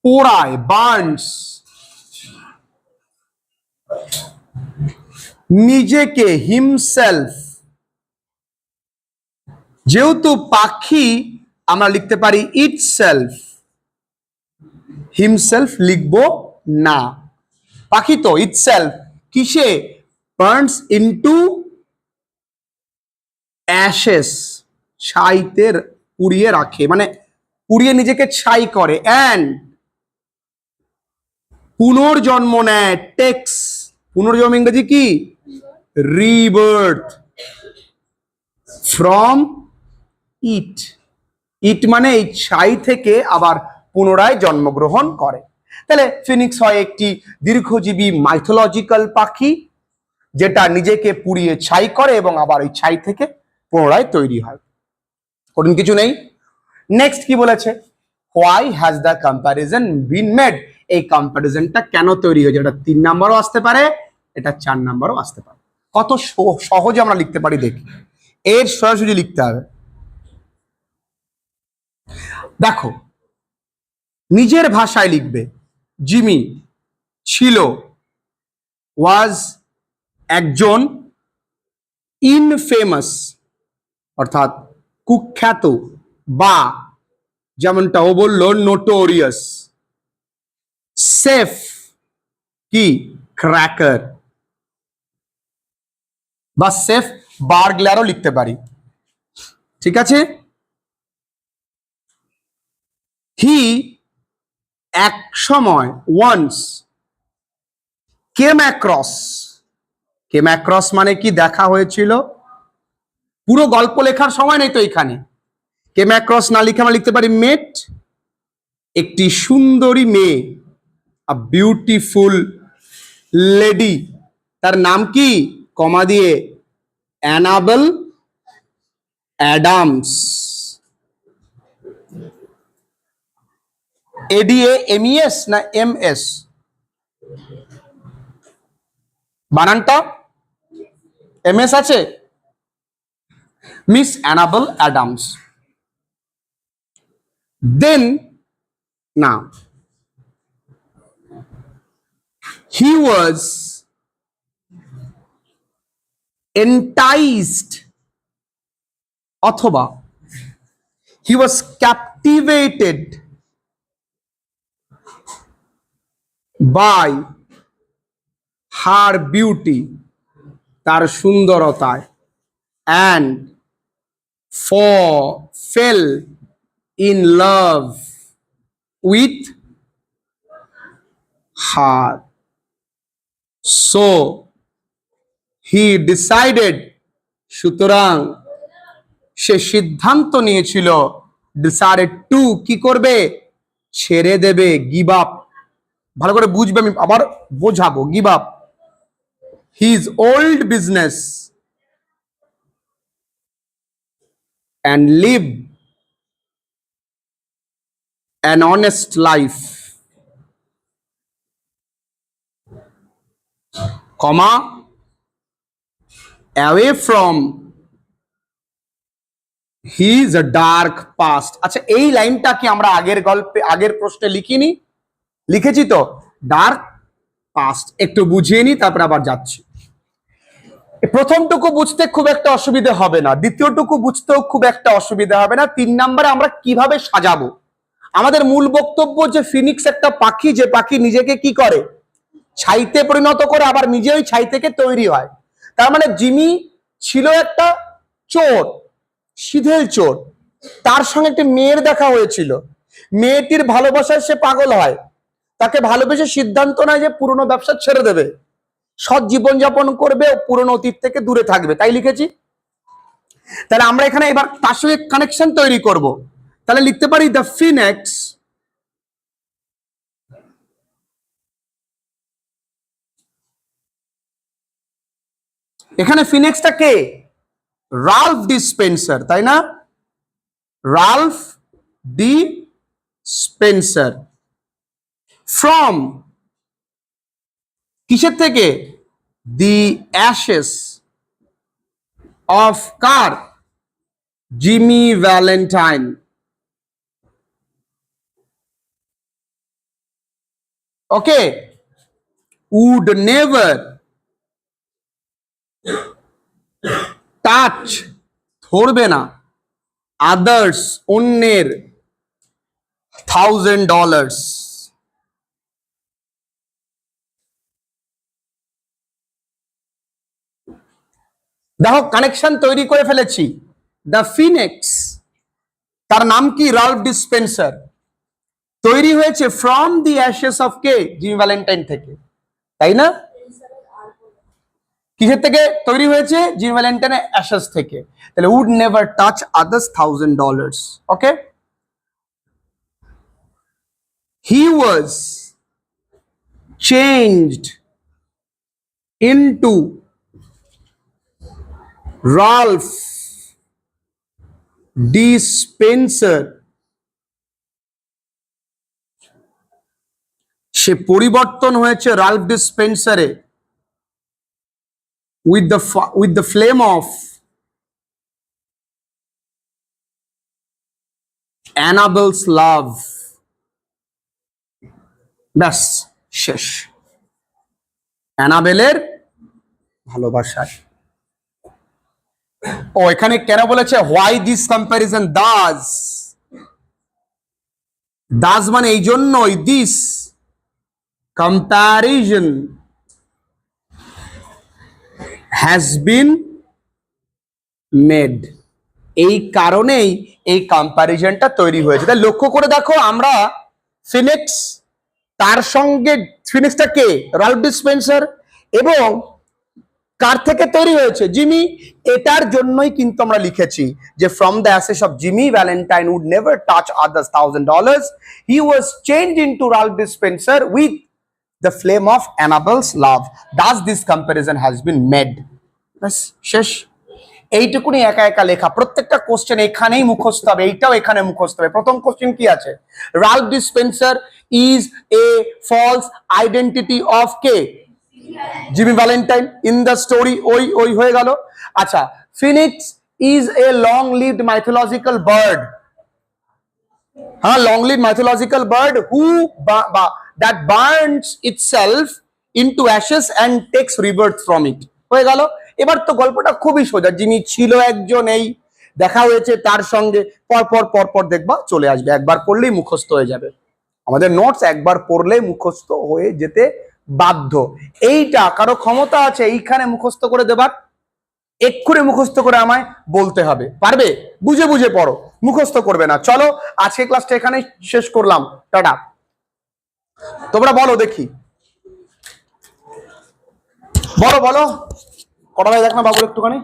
A: পোড়ায়, বার্নস, নিজেকে, হিমসেলফ। যেহেতু পাখি আমরা লিখতে পারি ইটসেলফ, হিমসেলফ লিখবো না। পাখি তো ইটসেলফ কিসে? বার্নস ইনটু অ্যাশেস, ছাইতে পুড়িয়ে রাখে, মানে পুড়িয়ে নিজেকে ছাই করে। অ্যান্ড পুনর্জন্ম নেয়, টেক্স, পুনর্জন্ম ইংরেজি কি? রিবার্থ, ফ্রম ইট। ইট মানে এই ছাই থেকে আবার পুনরায় জন্মগ্রহণ করে। তাহলে ফিনিক্স হয় একটি দীর্ঘজীবী মাইথোলজিক্যাল পাখি, যেটা নিজেকে পুড়িয়ে ছাই করে এবং আবার ওই ছাই থেকে পুনরায় তৈরি হয়। কঠিন কিছু নেই। নেক্সট কি বলেছে? Why has the comparison been made? এই কম্প্যারিজনটা কেন তৈরি হয়েছে? এটা 3 নাম্বারও আসতে পারে, এটা 4 নাম্বারও আসতে পারে। কত সহজে আমরা লিখতে পারি দেখি। এর সরাসরি লিখতে হবে। দেখো, নিজের ভাষায় লিখবে, জিমি ছিল, ওয়াজ একজন, ইনফেমাস অর্থাৎ কুখ্যাত, বা যেমনটা ও বললো নোটোরিয়াস, সেফ কি? ক্র্যাকার, বা সেফ বার্গলারও লিখতে পারি। ঠিক আছে? হি এক সময়, once, came across. Came across মানে কি? দেখা হয়েছিল। পুরো গল্প লেখার সময় নেই তো এখানে। কেম অ্যাক্রস না লিখে আমরা লিখতে পারি মেট, একটি সুন্দরী মেয়ে, আ বিউটিফুল লেডি। তার নাম কি? কমা দিয়ে, অ্যানাবেল অ্যাডামস। ADAMES না MS? বানানটা MS আছে। Miss Annabel Adams. দেন না, he was enticed অথবা he was captivated by her beauty, তার সুন্দরতায়, and fell in love with her. So he decided, সুতরাং সে সিদ্ধান্ত নিয়েছিল, decided to কি করবে? ছেড়ে দেবে, গিভ আপ। ভালো করে বুঝবে, আমি আবার বোঝাবো। Give up his old business and live an honest life, comma, away from his dark past. আচ্ছা, এই লাইনটা কি আমরা আগের গল্পে, আগের প্রশ্নে লিখিনি? লিখেছি তো, ডার্ক পাস্ট। একটু বুঝিয়ে নি, তারপর আবার যাচ্ছি। প্রথমটুকু বুঝতে খুব একটা অসুবিধা হবে না, দ্বিতীয়টুকু বুঝতেও খুব একটা অসুবিধা হবে না। 3 নম্বরে আমরা কিভাবে সাজাবো? আমাদের মূল বক্তব্য যে ফিনিক্স একটা পাখি, যে পাখি নিজেকে কি করে? ছাইতে পরিণত করে, আবার নিজে ওই ছাই থেকে তৈরি হয়। তার মানে জিমি ছিল একটা চোর, সিধেল চোর, তার সঙ্গে একটি মেয়ের দেখা হয়েছিল। মেয়েটির ভালোবাসায় সে পাগল হয়, তাকে ভালোবেসে সিদ্ধান্ত নেয় যে পুরনো ব্যবসা ছেড়ে দেবে, সৎ জীবনযাপন করবে, পুরনো অতীত থেকে দূরে থাকবে, তাই লিখেছি। তাহলে আমরা এখানে এবার তার সঙ্গে কানেকশন তৈরি করব। তাহলে লিখতে পারি দ্য ফিনিক্স এখানে ফিনিক্সটা কে? রালফ ডিসপেন্সার, তাই না? Ralph D Spencer. ফ্রম কিসের থেকে? দি অ্যাশেস অফ কার? Jimmy Valentine. Okay, would never touch, ধরবে না, আদার্স, অন্যের, $1000। দেখো কানেকশন তৈরি করে ফেলেছি। দ্য ফিনিক্স, তার নাম কি? রালফ ডিসপেন্সার, তৈরি হয়েছে ফ্রম দি অ্যাশেস অফ কে? জিমি ভ্যালেন্টাইন থেকে, তাই না? কিসের থেকে তৈরি হয়েছে? জিমি ভ্যালেন্টাইনের অ্যাশেস থেকে। তাহলে would never touch others $1000। Okay, he was changed into Ralph D Spencer, সে পরিবর্তন হয়েছে রালফ ডিসপেন্সারে with the flame of Annabelle's love। ব্যাস, শেষ। অ্যানাবেলের ভালোবাসায়। ও এখানে কেন বলেছে why this comparison? Das, Das মানে এই জন্যই, this comparison has been made, এই কারণেই এই কম্প্যারিজনটা তৈরি হয়েছে। তাই লক্ষ্য করে দেখো, আমরা ফিনিক্স, তার সঙ্গে ফিনিক্সটা কে? রালফ ডিসপেন্সার, এবং কার থেকে তৈরি হয়েছে? জিমি। এটার জন্যই কিন্তু আমরা লিখেছি যে from the ashes of Jimmy Valentine would never touch others $1000, he was changed into Ralph Dispenser with the flame of Annabel's love, thus this comparison has been made. ব্যাস, শেষ। এইটুকুনি একা একা লেখা, প্রত্যেকটা কোশ্চেন এখানেই মুখস্থ হবে, এইটাও এখানে মুখস্থ হবে। প্রথম কোশ্চেন কি আছে? Ralph D Spencer is a false identity of কে? Jimmy Valentine in the story. ওই ওই হয়ে গেল। আচ্ছা, phoenix is a long lived mythological bird. হ্যাঁ, long lived mythological bird who that burns itself into ashes and takes rebirth from it. হয়ে গেল। এবার তো গল্পটা খুবই সোজা। যিনি ছিল একজন, এই দেখা হয়েছে তার সঙ্গে, পরপর পরপর দেখবা চলে আসবে, একবার পড়লেই মুখস্থ হয়ে যাবে। আমাদের নোটস একবার পড়লেই মুখস্থ হয়ে যেতে বাধ্য। এইটা কারো ক্ষমতা আছে এইখানে মুখস্থ করে দেবার? এক্ষুনি মুখস্থ করে আমায় বলতে হবে। পারবে? বুঝে বুঝে পড়ো, মুখস্থ করবে না। চলো, আজকে ক্লাসটা এখানে শেষ করলাম। টাটা। তোমরা বলো দেখি, বলো বলো, কটা ভাই দেখ না বাবুর একটুখানি।